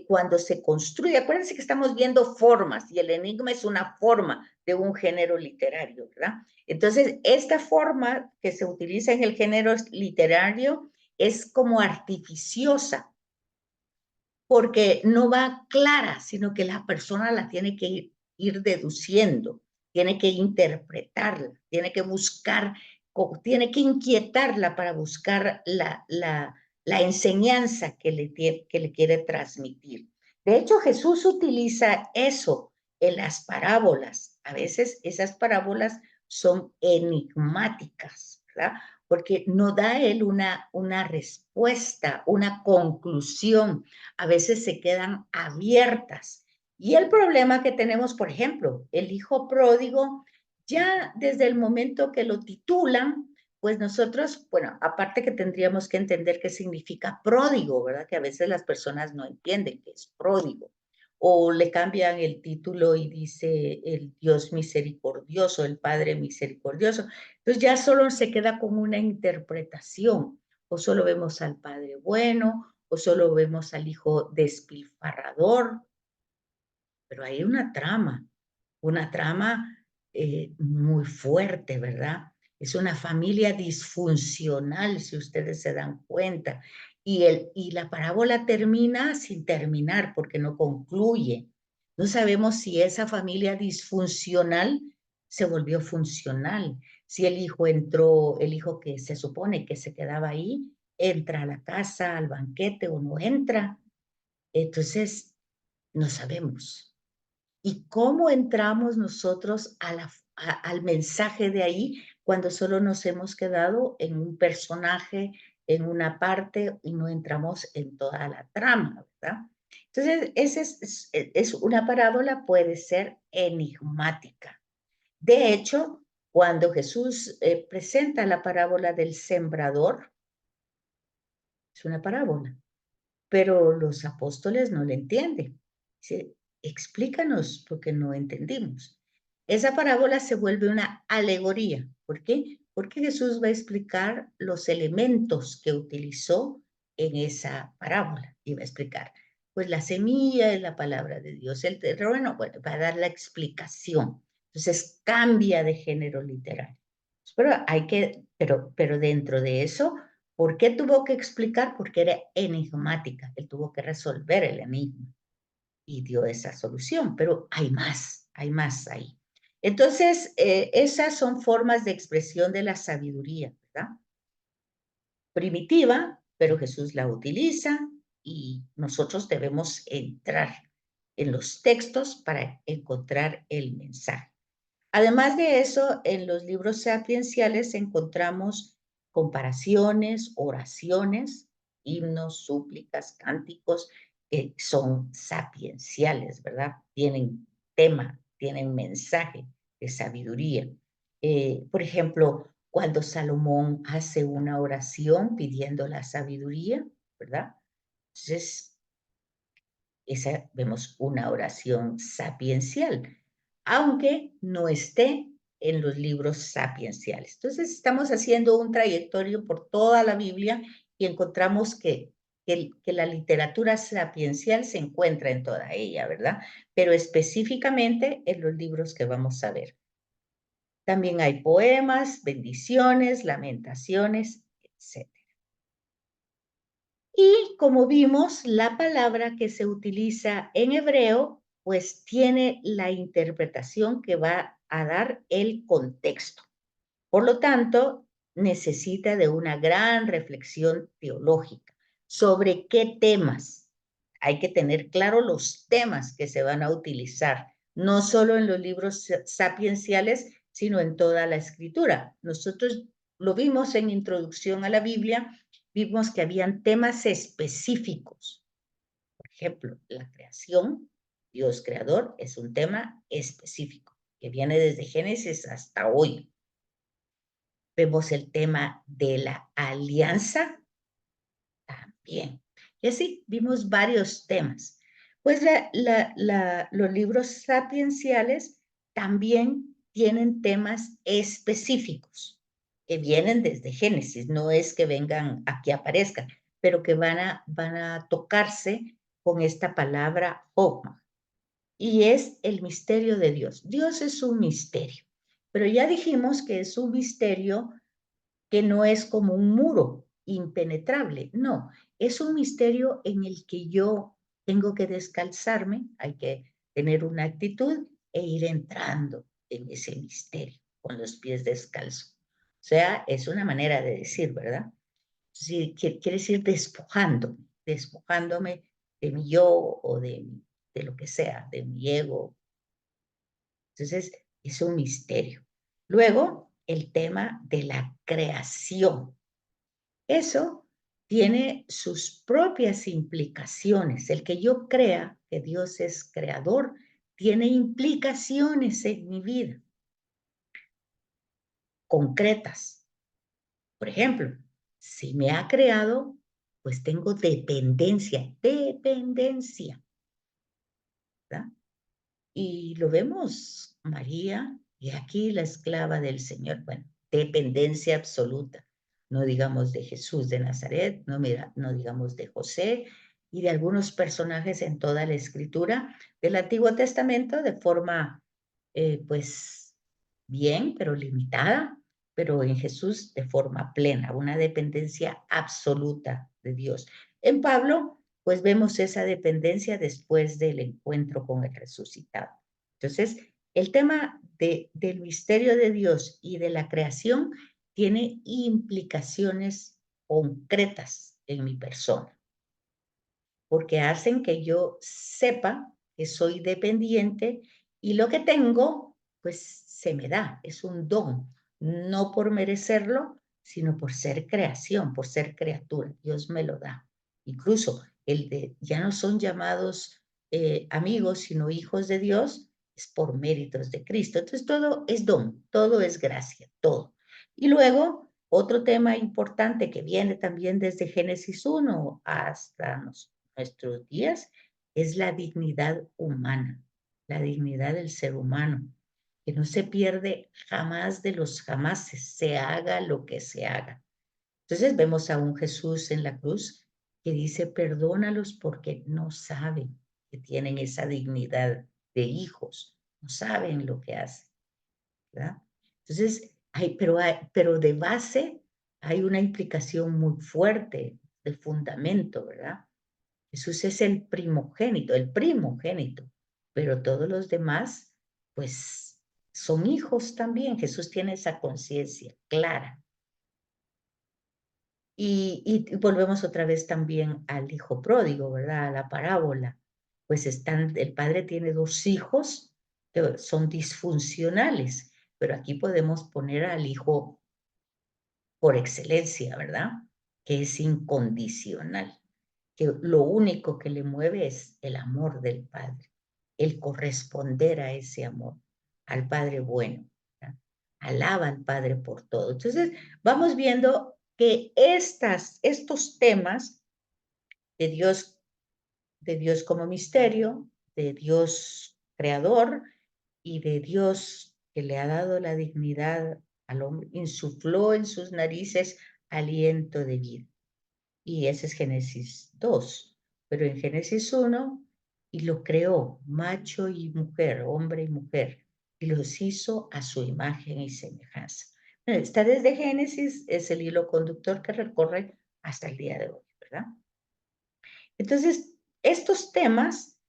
cuando se construye, acuérdense que estamos viendo formas y el enigma es una forma de un género literario, ¿verdad? Entonces, esta forma que se utiliza en el género literario es como artificiosa, porque no va clara, sino que la persona la tiene que ir deduciendo, tiene que interpretarla, tiene que buscar, tiene que inquietarla para buscar la enseñanza que le quiere transmitir. De hecho, Jesús utiliza eso en las parábolas. A veces esas parábolas son enigmáticas, ¿verdad? Porque no da él una respuesta, una conclusión, a veces se quedan abiertas. Y el problema que tenemos, por ejemplo, el hijo pródigo, ya desde el momento que lo titulan, pues nosotros, bueno, aparte que tendríamos que entender qué significa pródigo, ¿verdad? Que a veces las personas no entienden qué es pródigo. O le cambian el título y dice el Dios misericordioso, el Padre misericordioso. Entonces ya solo se queda con una interpretación, o solo vemos al Padre bueno, o solo vemos al hijo despilfarrador, pero hay una trama muy fuerte, ¿verdad? Es una familia disfuncional, si ustedes se dan cuenta. Y la parábola termina sin terminar porque no concluye. No sabemos si esa familia disfuncional se volvió funcional, si el hijo entró, el hijo que se supone que se quedaba ahí, entra a la casa, al banquete o no entra. Entonces, no sabemos. ¿Y cómo entramos nosotros al mensaje de ahí cuando solo nos hemos quedado en un personaje, en una parte y no entramos en toda la trama, ¿verdad? Entonces, es una parábola, puede ser enigmática. De hecho, cuando Jesús presenta la parábola del sembrador, es una parábola, pero los apóstoles no le entienden. Dice, explícanos porque no entendimos. Esa parábola se vuelve una alegoría. ¿Por qué? Porque Jesús va a explicar los elementos que utilizó en esa parábola. Y va a explicar, pues la semilla es la palabra de Dios, el terreno, bueno, va a dar la explicación. Entonces cambia de género literario. Pero dentro de eso, ¿por qué tuvo que explicar? Porque era enigmática. Él tuvo que resolver el enigma y dio esa solución, pero hay más ahí. Entonces, esas son formas de expresión de la sabiduría, ¿verdad? Primitiva, pero Jesús la utiliza y nosotros debemos entrar en los textos para encontrar el mensaje. Además de eso, en los libros sapienciales encontramos comparaciones, oraciones, himnos, súplicas, cánticos, que son sapienciales, ¿verdad? Tienen tema, tienen mensaje de sabiduría. Por ejemplo, cuando Salomón hace una oración pidiendo la sabiduría, ¿verdad? Entonces, esa vemos una oración sapiencial, aunque no esté en los libros sapienciales. Entonces, estamos haciendo un trayectorio por toda la Biblia y encontramos que la literatura sapiencial se encuentra en toda ella, ¿verdad? Pero específicamente en los libros que vamos a ver. También hay poemas, bendiciones, lamentaciones, etc. Y como vimos, la palabra que se utiliza en hebreo, pues tiene la interpretación que va a dar el contexto. Por lo tanto, necesita de una gran reflexión teológica sobre qué temas. Hay que tener claro los temas que se van a utilizar, no solo en los libros sapienciales, sino en toda la escritura. Nosotros lo vimos en Introducción a la Biblia, vimos que habían temas específicos. Por ejemplo, la creación, Dios creador, es un tema específico que viene desde Génesis hasta hoy. Vemos el tema de la alianza también. Y así vimos varios temas. Pues los libros sapienciales también tienen temas específicos que vienen desde Génesis, no es que vengan aquí aparezcan, pero que van a tocarse con esta palabra Hokmah. Y es el misterio de Dios. Dios es un misterio, pero ya dijimos que es un misterio que no es como un muro impenetrable, no, es un misterio en el que yo tengo que descalzarme, hay que tener una actitud e ir entrando en ese misterio con los pies descalzos. O sea, es una manera de decir, ¿verdad? Sí, quiere decir despojándome de mi yo o de lo que sea, de mi ego. Entonces, es un misterio. Luego, el tema de la creación. Eso tiene sus propias implicaciones. El que yo crea que Dios es creador tiene implicaciones en mi vida concretas. Por ejemplo, si me ha creado, pues tengo dependencia, ¿verdad? Y lo vemos, María, y aquí la esclava del Señor, bueno, dependencia absoluta. No digamos de Jesús de Nazaret, no digamos de José y de algunos personajes en toda la escritura del Antiguo Testamento de forma, pues, bien, pero limitada, pero en Jesús de forma plena, una dependencia absoluta de Dios. En Pablo, pues vemos esa dependencia después del encuentro con el resucitado. Entonces, el tema del misterio de Dios y de la creación tiene implicaciones concretas en mi persona, porque hacen que yo sepa que soy dependiente y lo que tengo, pues se me da, es un don, no por merecerlo, sino por ser creación, por ser criatura. Dios me lo da. Incluso ya no son llamados amigos, sino hijos de Dios, es por méritos de Cristo. Entonces todo es don, todo es gracia, todo. Y luego, otro tema importante que viene también desde Génesis 1 hasta nuestros días es la dignidad humana, la dignidad del ser humano, que no se pierde jamás de los jamases, se haga lo que se haga. Entonces vemos a un Jesús en la cruz que dice, perdónalos porque no saben que tienen esa dignidad de hijos, no saben lo que hacen, ¿verdad? Entonces, pero de base hay una implicación muy fuerte de fundamento, ¿verdad? Jesús es el primogénito, pero todos los demás, pues son hijos también. Jesús tiene esa conciencia clara. Y volvemos otra vez también al hijo pródigo, ¿verdad? A la parábola. Pues el padre tiene 2 hijos que son disfuncionales, pero aquí podemos poner al hijo por excelencia, ¿verdad? Que es incondicional, que lo único que le mueve es el amor del padre, el corresponder a ese amor, al padre bueno, ¿verdad? Alaba al padre por todo. Entonces, vamos viendo que estos temas de Dios como misterio, de Dios creador y de Dios que le ha dado la dignidad al hombre, insufló en sus narices aliento de vida. Y ese es Génesis 2. Pero en Génesis 1, y lo creó, macho y mujer, hombre y mujer, y los hizo a su imagen y semejanza. Está desde Génesis, es el hilo conductor que recorre hasta el día de hoy, ¿verdad? Entonces, estos temas,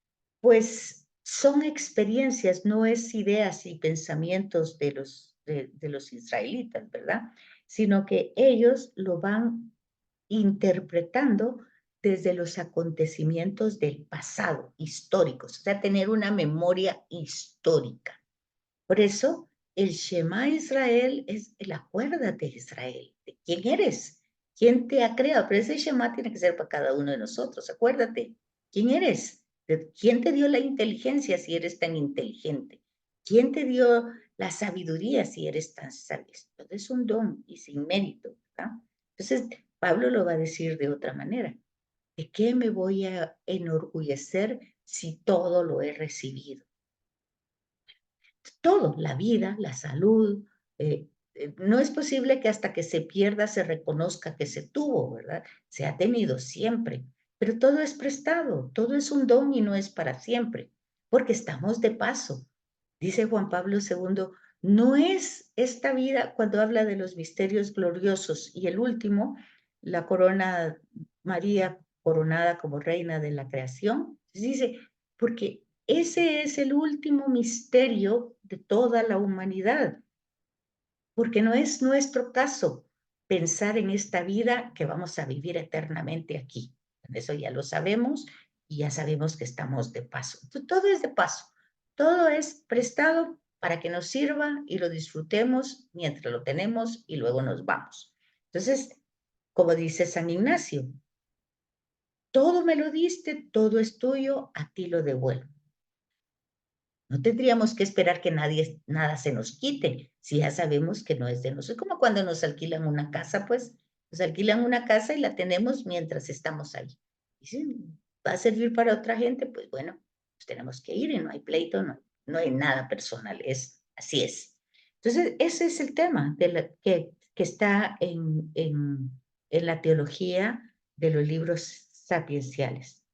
pues, son experiencias, no es ideas y pensamientos de los israelitas, ¿verdad? Sino que ellos lo van interpretando desde los acontecimientos del pasado, históricos, o sea, tener una memoria histórica. Por eso, el Shema Israel es el acuérdate Israel, de quién eres, quién te ha creado. Pero ese Shema tiene que ser para cada uno de nosotros. Acuérdate, quién eres, quién te dio la inteligencia si eres tan inteligente, quién te dio la sabiduría si eres tan sabio. Todo es un don y sin mérito, ¿verdad? Entonces, Pablo lo va a decir de otra manera. ¿De qué me voy a enorgullecer si todo lo he recibido? Todo, la vida, la salud. No es posible que hasta que se pierda se reconozca que se tuvo, ¿verdad? Se ha tenido siempre, pero todo es prestado, todo es un don y no es para siempre, porque estamos de paso. Dice Juan Pablo II, no es esta vida cuando habla de los misterios gloriosos y el último, la corona María coronada como reina de la creación, dice, porque ese es el último misterio de toda la humanidad, porque no es nuestro caso pensar en esta vida que vamos a vivir eternamente aquí. Eso ya lo sabemos y ya sabemos que estamos de paso. Todo es de paso, todo es prestado para que nos sirva y lo disfrutemos mientras lo tenemos y luego nos vamos. Entonces, como dice San Ignacio, todo me lo diste, todo es tuyo, a ti lo devuelvo. No tendríamos que esperar que nada se nos quite, si ya sabemos que no es de nosotros. Es como cuando nos alquilan una casa, pues, nos alquilan una casa y la tenemos mientras estamos ahí. Y si va a servir para otra gente, pues bueno, pues tenemos que ir y no hay pleito, no hay nada personal, así es. Entonces, ese es el tema que está en la teología de los libros sapienciales.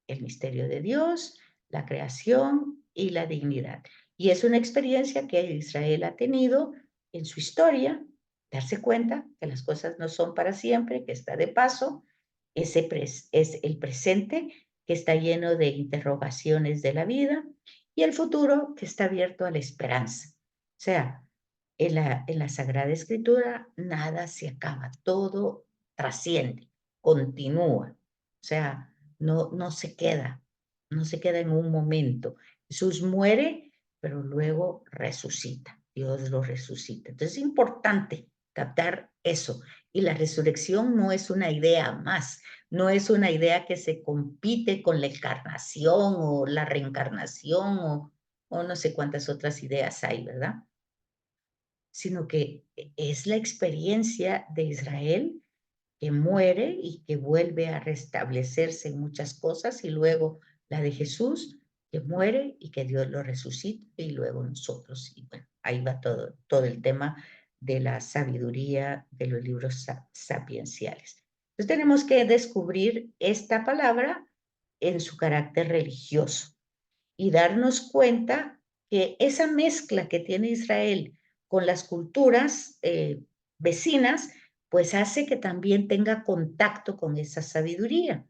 El misterio de Dios, la creación y la dignidad. Y es una experiencia que Israel ha tenido en su historia, darse cuenta que las cosas no son para siempre, que está de paso, es el presente que está lleno de interrogaciones de la vida y el futuro que está abierto a la esperanza. O sea, en la Sagrada Escritura nada se acaba, todo trasciende, continúa. O sea, no se queda, no se queda en un momento. Jesús muere, pero luego resucita. Dios lo resucita. Entonces es importante captar eso. Y la resurrección no es una idea más, no es una idea que se compite con la encarnación o la reencarnación o no sé cuántas otras ideas hay, ¿verdad? Sino que es la experiencia de Israel que muere y que vuelve a restablecerse en muchas cosas, y luego la de Jesús, que muere y que Dios lo resucita, y luego nosotros. Y bueno, ahí va todo el tema de la sabiduría de los libros sapienciales. Entonces tenemos que descubrir esta palabra en su carácter religioso y darnos cuenta que esa mezcla que tiene Israel con las culturas vecinas, pues hace que también tenga contacto con esa sabiduría,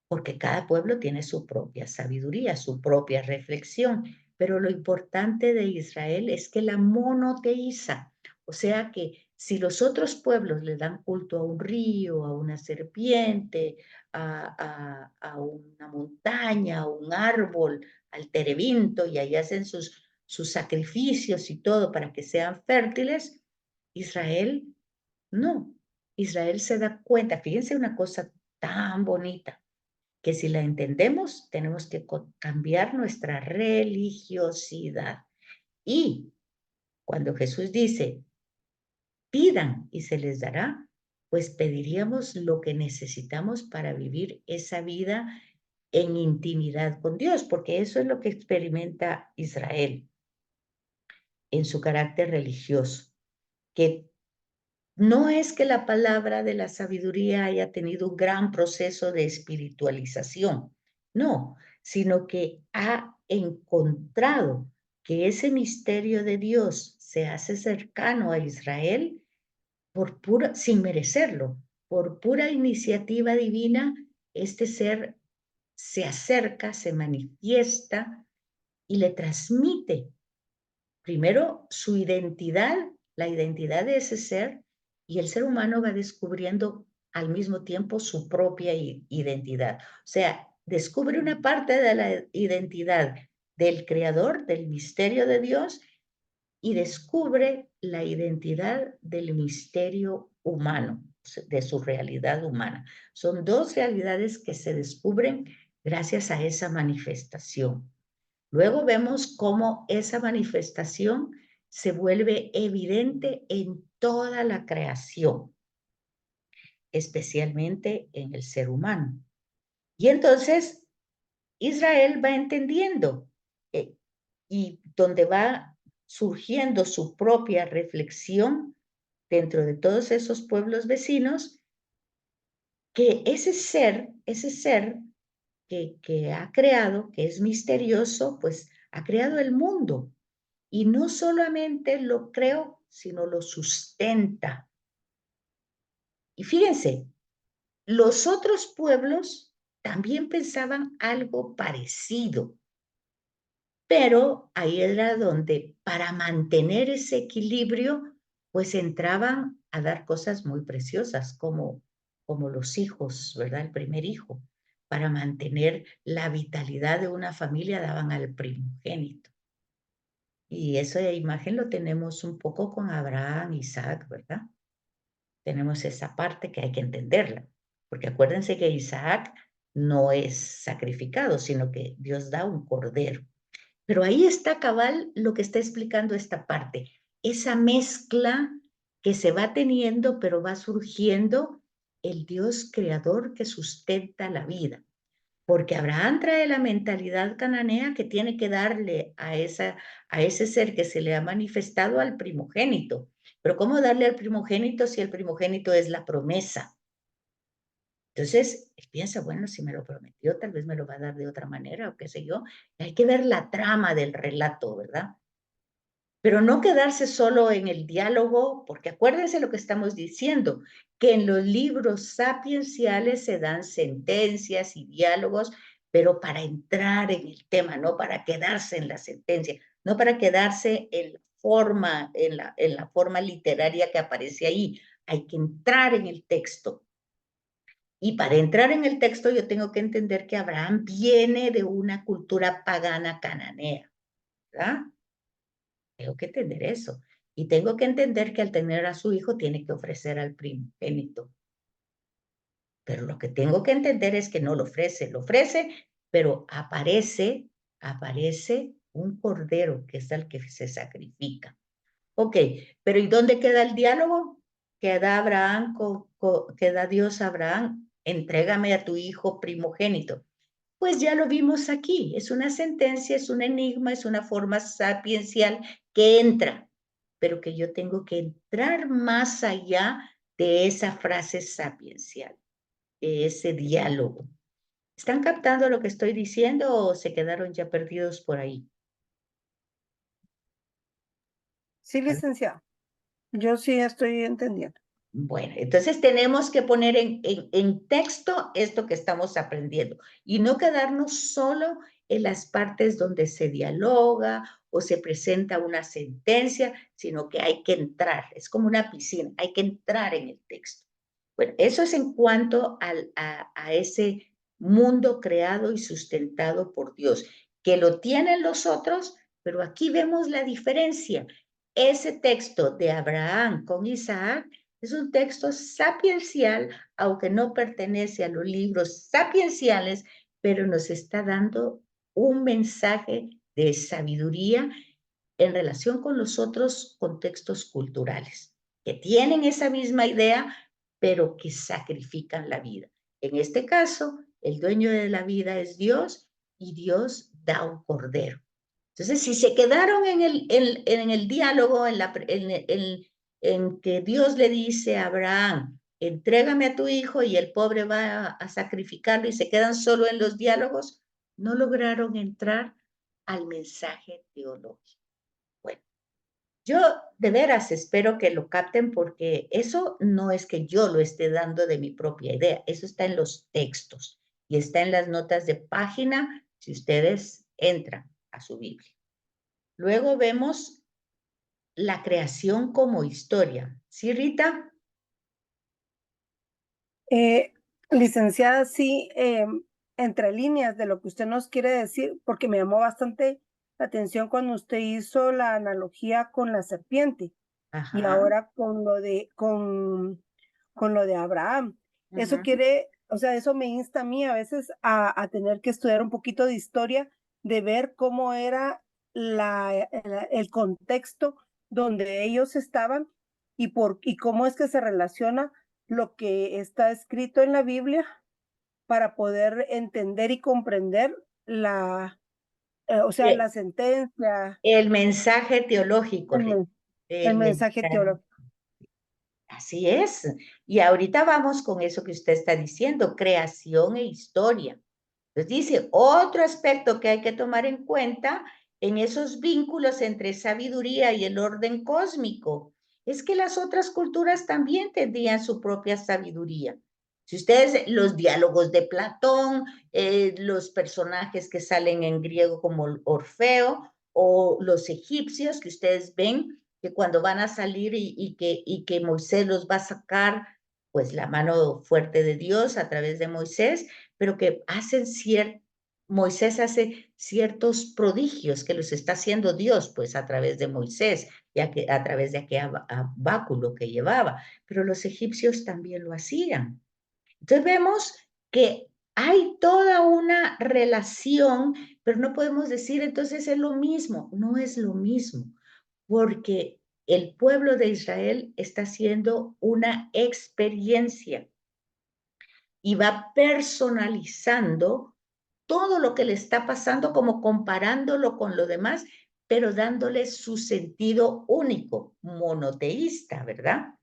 porque cada pueblo tiene su propia sabiduría, su propia reflexión, pero lo importante de Israel es que la monoteiza, o sea que si los otros pueblos le dan culto a un río, a una serpiente, a una montaña, a un árbol, al terebinto, y ahí hacen sus sacrificios y todo para que sean fértiles, Israel no. Israel se da cuenta, fíjense una cosa tan bonita, que si la entendemos, tenemos que cambiar nuestra religiosidad. Y cuando Jesús dice, pidan y se les dará, pues pediríamos lo que necesitamos para vivir esa vida en intimidad con Dios, porque eso es lo que experimenta Israel en su carácter religioso, que no es que la palabra de la sabiduría haya tenido un gran proceso de espiritualización, no, sino que ha encontrado que ese misterio de Dios se hace cercano a Israel por pura, sin merecerlo, por pura iniciativa divina, este ser se acerca, se manifiesta y le transmite primero su identidad, la identidad de ese ser, y el ser humano va descubriendo al mismo tiempo su propia identidad. O sea, descubre una parte de la identidad del creador, del misterio de Dios, y descubre la identidad del misterio humano, de su realidad humana. Son dos realidades que se descubren gracias a esa manifestación. Luego vemos cómo esa manifestación se vuelve evidente en toda la creación, especialmente en el ser humano. Y entonces Israel va entendiendo y donde va surgiendo su propia reflexión dentro de todos esos pueblos vecinos, que ese ser que ha creado, que es misterioso, pues ha creado el mundo. Y no solamente lo creó, sino lo sustenta. Y fíjense, los otros pueblos también pensaban algo parecido, pero ahí era donde para mantener ese equilibrio, pues entraban a dar cosas muy preciosas, como los hijos, ¿verdad? El primer hijo. Para mantener la vitalidad de una familia daban al primogénito. Y esa imagen lo tenemos un poco con Abraham, Isaac, ¿verdad? Tenemos esa parte que hay que entenderla, porque acuérdense que Isaac no es sacrificado, sino que Dios da un cordero. Pero ahí está cabal lo que está explicando esta parte, esa mezcla que se va teniendo, pero va surgiendo el Dios creador que sustenta la vida. Porque Abraham trae la mentalidad cananea que tiene que darle a ese ser que se le ha manifestado al primogénito. Pero ¿cómo darle al primogénito si el primogénito es la promesa? Entonces, él piensa, bueno, si me lo prometió, tal vez me lo va a dar de otra manera o qué sé yo. Hay que ver la trama del relato, ¿verdad? Pero no quedarse solo en el diálogo, porque acuérdense lo que estamos diciendo, que en los libros sapienciales se dan sentencias y diálogos, pero para entrar en el tema, no para quedarse en la sentencia, no para quedarse en la forma literaria que aparece ahí. Hay que entrar en el texto. Y para entrar en el texto yo tengo que entender que Abraham viene de una cultura pagana cananea, ¿verdad? Tengo que entender eso. Y tengo que entender que al tener a su hijo tiene que ofrecer al primogénito. Pero lo que tengo que entender es que no lo ofrece, pero aparece un cordero que es el que se sacrifica. Ok, pero ¿y dónde queda el diálogo? Queda Dios a Abraham, entrégame a tu hijo primogénito. Pues ya lo vimos aquí, es una sentencia, es un enigma, es una forma sapiencial que entra, pero que yo tengo que entrar más allá de esa frase sapiencial, de ese diálogo. ¿Están captando lo que estoy diciendo o se quedaron ya perdidos por ahí? Sí, licenciado. Yo sí estoy entendiendo. Bueno, entonces tenemos que poner en texto esto que estamos aprendiendo y no quedarnos solo en las partes donde se dialoga o se presenta una sentencia, sino que hay que entrar, es como una piscina, hay que entrar en el texto. Bueno, eso es en cuanto a ese mundo creado y sustentado por Dios, que lo tienen los otros, pero aquí vemos la diferencia. Ese texto de Abraham con Isaac es un texto sapiencial, aunque no pertenece a los libros sapienciales, pero nos está dando un mensaje de sabiduría en relación con los otros contextos culturales, que tienen esa misma idea, pero que sacrifican la vida. En este caso, el dueño de la vida es Dios y Dios da un cordero. Entonces, si se quedaron en el diálogo, en que Dios le dice a Abraham, entrégame a tu hijo y el pobre va a sacrificarlo y se quedan solo en los diálogos, no lograron entrar al mensaje teológico. Bueno, yo de veras espero que lo capten porque eso no es que yo lo esté dando de mi propia idea, eso está en los textos y está en las notas de página si ustedes entran a su Biblia. Luego vemos la creación como historia. ¿Sí, Rita? Licenciada, sí, entre líneas de lo que usted nos quiere decir, porque me llamó bastante la atención cuando usted hizo la analogía con la serpiente Ajá. y ahora con lo de Abraham. Eso quiere, o sea, eso me insta a mí a veces a tener que estudiar un poquito de historia, de ver cómo era el contexto donde ellos estaban y cómo es que se relaciona lo que está escrito en la Biblia para poder entender y comprender o sea, la sentencia, El mensaje teológico, Rita. el mensaje teológico. Así es. Y ahorita vamos con eso que usted está diciendo, creación e historia. Entonces dice, otro aspecto que hay que tomar en cuenta en esos vínculos entre sabiduría y el orden cósmico es que las otras culturas también tendrían su propia sabiduría. Si ustedes, los diálogos de Platón, los personajes que salen en griego como Orfeo o los egipcios que ustedes ven, que cuando van a salir y que Moisés los va a sacar, pues la mano fuerte de Dios a través de Moisés, pero que hacen Moisés hace ciertos prodigios que los está haciendo Dios, pues a través de Moisés, ya que a través de aquel báculo que llevaba, pero los egipcios también lo hacían. Entonces vemos que hay toda una relación, pero no podemos decir entonces es lo mismo, no es lo mismo, porque el pueblo de Israel está haciendo una experiencia y va personalizando todo lo que le está pasando, como comparándolo con lo demás, pero dándole su sentido único, monoteísta, ¿verdad?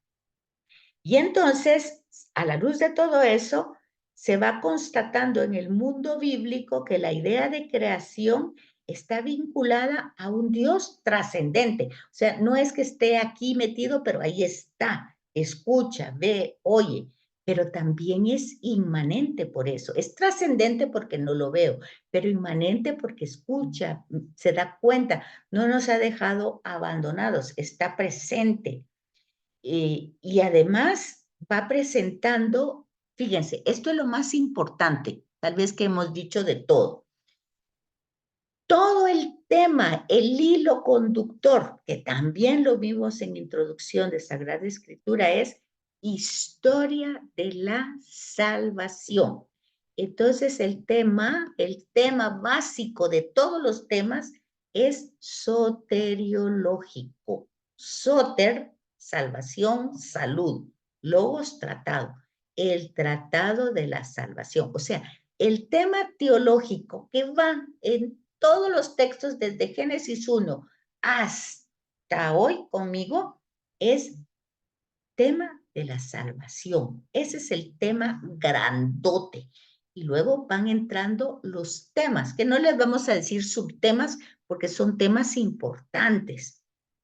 Y entonces, a la luz de todo eso, se va constatando en el mundo bíblico que la idea de creación está vinculada a un Dios trascendente. O sea, no es que esté aquí metido, pero ahí está, escucha, ve, oye, pero también es inmanente por eso. Es trascendente porque no lo veo, pero inmanente porque escucha, se da cuenta, no nos ha dejado abandonados, está presente. Y además va presentando, fíjense, esto es lo más importante, tal vez que hemos dicho de todo. Todo el tema, el hilo conductor, que también lo vimos en introducción de Sagrada Escritura, es historia de la salvación. Entonces el tema básico de todos los temas es soteriológico. Soter, salvación, salud. Logos, tratado. El tratado de la salvación. O sea, el tema teológico que va en todos los textos desde Génesis 1 hasta hoy conmigo es tema de la salvación. Ese es el tema grandote. Y luego van entrando los temas, que no les vamos a decir subtemas porque son temas importantes,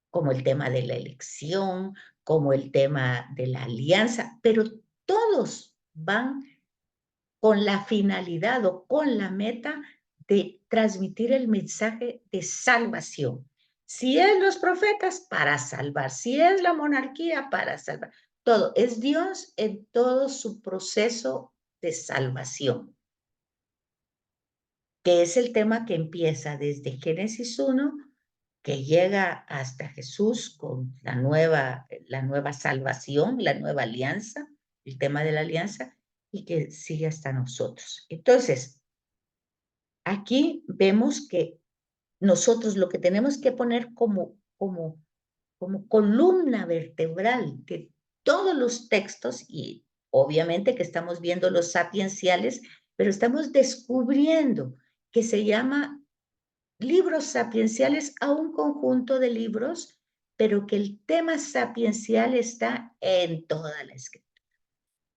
como el tema de la elección, como el tema de la alianza, pero todos van con la finalidad o con la meta de transmitir el mensaje de salvación. Si es los profetas, para salvar. Si es la monarquía, para salvar. Todo. Es Dios en todo su proceso de salvación, que es el tema que empieza desde Génesis 1, que llega hasta Jesús con la nueva salvación, la nueva alianza, el tema de la alianza, y que sigue hasta nosotros. Entonces, aquí vemos que nosotros lo que tenemos que poner como columna vertebral de todos los textos, y obviamente que estamos viendo los sapienciales, pero estamos descubriendo que se llama libros sapienciales a un conjunto de libros, pero que el tema sapiencial está en toda la escritura.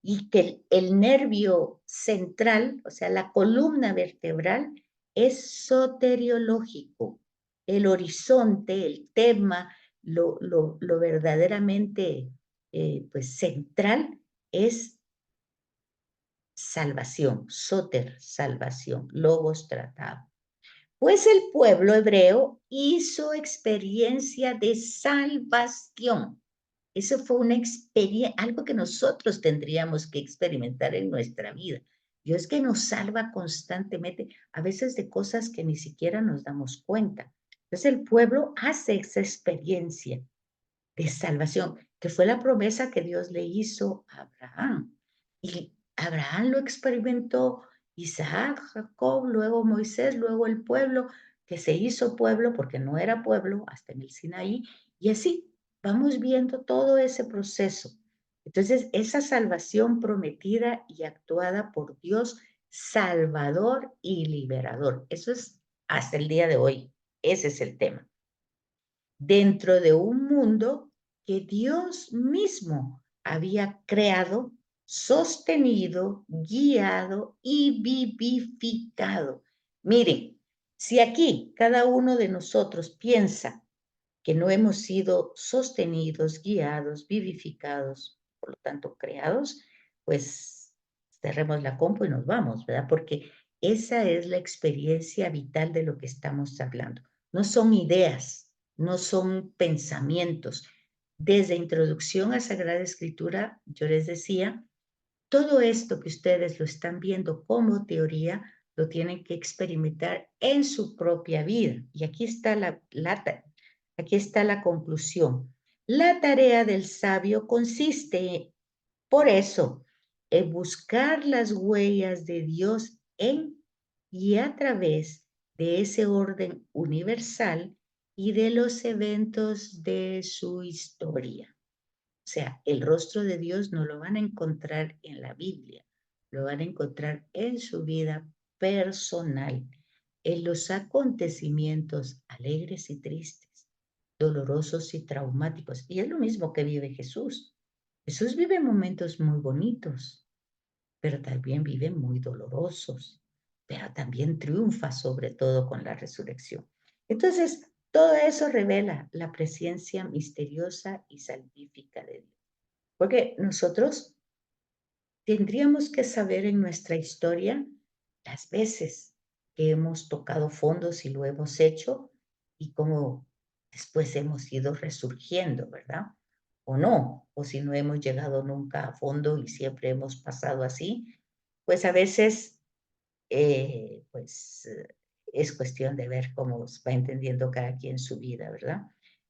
Y que el nervio central, o sea, la columna vertebral, es soteriológico. El horizonte, el tema, lo verdaderamente pues central es salvación, soter, salvación, logos tratado. Pues el pueblo hebreo hizo experiencia de salvación. Eso fue una experiencia, algo que nosotros tendríamos que experimentar en nuestra vida. Dios que nos salva constantemente, a veces de cosas que ni siquiera nos damos cuenta. Entonces el pueblo hace esa experiencia de salvación, que fue la promesa que Dios le hizo a Abraham. Y Abraham lo experimentó, Isaac, Jacob, luego Moisés, luego el pueblo, que se hizo pueblo porque no era pueblo hasta en el Sinaí, y así vamos viendo todo ese proceso. Entonces, esa salvación prometida y actuada por Dios, salvador y liberador. Eso es hasta el día de hoy. Ese es el tema. Dentro de un mundo que Dios mismo había creado, sostenido, guiado y vivificado. Miren, si aquí cada uno de nosotros piensa que no hemos sido sostenidos, guiados, vivificados, por lo tanto creados, pues cerremos la compu y nos vamos, ¿verdad? Porque esa es la experiencia vital de lo que estamos hablando. No son ideas, no son pensamientos. Desde Introducción a Sagrada Escritura, yo les decía, todo esto que ustedes lo están viendo como teoría, lo tienen que experimentar en su propia vida. Y aquí está aquí está la conclusión. La tarea del sabio consiste, por eso, en buscar las huellas de Dios en y a través de ese orden universal y de los eventos de su historia. O sea, el rostro de Dios no lo van a encontrar en la Biblia, lo van a encontrar en su vida personal, en los acontecimientos alegres y tristes, dolorosos y traumáticos. Y es lo mismo que vive Jesús. Jesús vive momentos muy bonitos, pero también vive muy dolorosos, pero también triunfa sobre todo con la resurrección. Entonces, todo eso revela la presencia misteriosa y salvífica de Dios. Porque nosotros tendríamos que saber en nuestra historia las veces que hemos tocado fondos y lo hemos hecho y cómo después hemos ido resurgiendo, ¿verdad? O no, o si no hemos llegado nunca a fondo y siempre hemos pasado así, pues a veces es cuestión de ver cómo va entendiendo cada quien su vida, ¿verdad?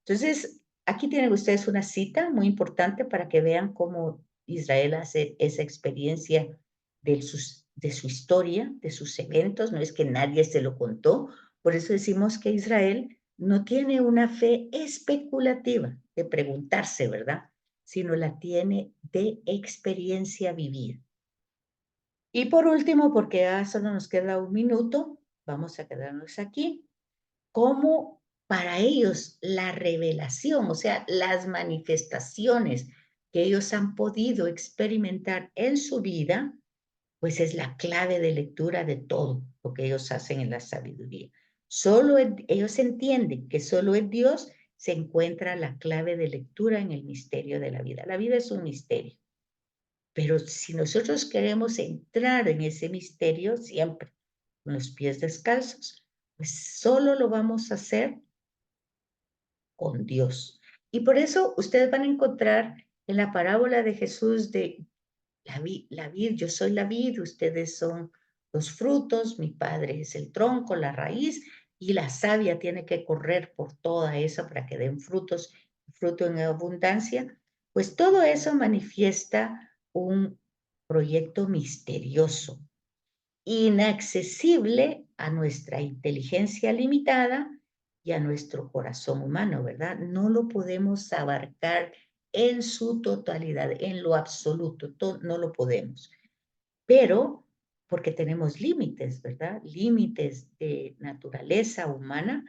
Entonces, aquí tienen ustedes una cita muy importante para que vean cómo Israel hace esa experiencia de su historia, de sus eventos, no es que nadie se lo contó, por eso decimos que Israel no tiene una fe especulativa de preguntarse, ¿verdad? Sino la tiene de experiencia vivida. Y por último, porque ya solo nos queda un minuto, vamos a quedarnos aquí, cómo para ellos la revelación, o sea, las manifestaciones que ellos han podido experimentar en su vida, pues es la clave de lectura de todo lo que ellos hacen en la sabiduría. Ellos entienden que solo en Dios se encuentra la clave de lectura en el misterio de la vida. La vida es un misterio. Pero si nosotros queremos entrar en ese misterio, siempre con los pies descalzos, pues solo lo vamos a hacer con Dios. Y por eso ustedes van a encontrar en la parábola de Jesús de la vid, yo soy la vid, ustedes son los frutos, mi padre es el tronco, la raíz, y la savia tiene que correr por toda eso para que den frutos, fruto en abundancia. Pues todo eso manifiesta un proyecto misterioso, inaccesible a nuestra inteligencia limitada y a nuestro corazón humano, ¿verdad? No lo podemos abarcar en su totalidad, en lo absoluto, no lo podemos. Pero porque tenemos límites, ¿verdad? Límites de naturaleza humana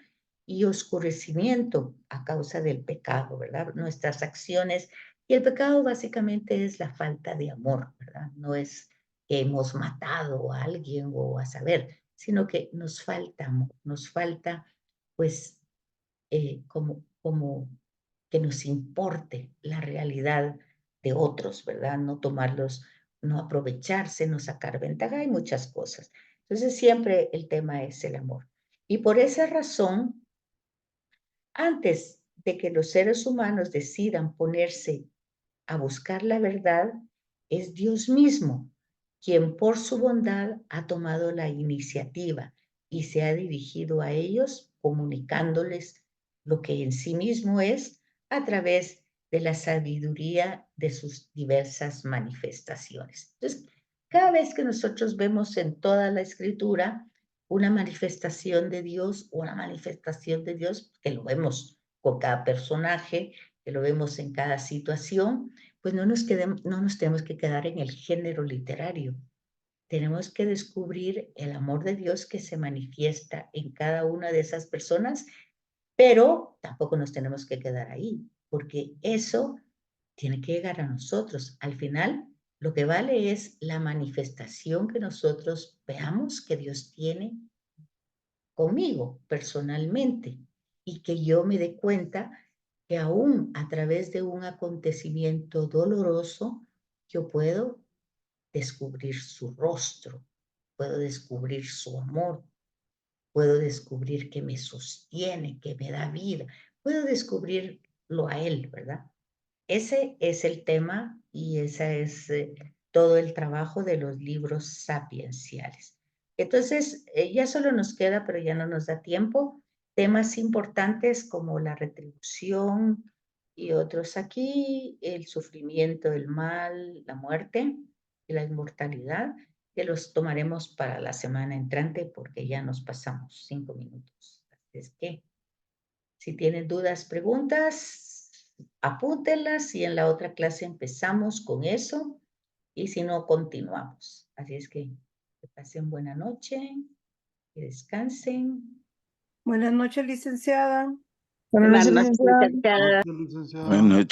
y oscurecimiento a causa del pecado, ¿verdad? Nuestras acciones. Y el pecado básicamente es la falta de amor, ¿verdad? No es que hemos matado a alguien o a saber, sino que nos falta amor, nos falta, pues, como que nos importe la realidad de otros, ¿verdad? No tomarlos, no aprovecharse, no sacar ventaja, hay muchas cosas. Entonces siempre el tema es el amor. Y por esa razón, antes de que los seres humanos decidan ponerse a buscar la verdad, es Dios mismo quien por su bondad ha tomado la iniciativa y se ha dirigido a ellos comunicándoles lo que en sí mismo es a través de la sabiduría de sus diversas manifestaciones. Entonces, cada vez que nosotros vemos en toda la escritura una manifestación de Dios, que lo vemos con cada personaje, que lo vemos en cada situación, pues no nos tenemos que quedar en el género literario. Tenemos que descubrir el amor de Dios que se manifiesta en cada una de esas personas, pero tampoco nos tenemos que quedar ahí, porque eso tiene que llegar a nosotros. Al final, lo que vale es la manifestación que nosotros veamos que Dios tiene conmigo personalmente y que yo me dé cuenta que aún a través de un acontecimiento doloroso, yo puedo descubrir su rostro, puedo descubrir su amor, puedo descubrir que me sostiene, que me da vida, puedo descubrirlo a él, ¿verdad? Ese es el tema y ese es todo el trabajo de los libros sapienciales. Entonces, ya solo nos queda, pero ya no nos da tiempo, temas importantes como la retribución y otros aquí, el sufrimiento, el mal, la muerte y la inmortalidad, que los tomaremos para la semana entrante porque ya nos pasamos 5 minutos. Así es que, si tienen dudas, preguntas, apúntenlas y en la otra clase empezamos con eso y si no, continuamos. Así es que pasen buena noche, que descansen. Buenas noches, licenciada. Buenas noches, licenciada. Buenas noches.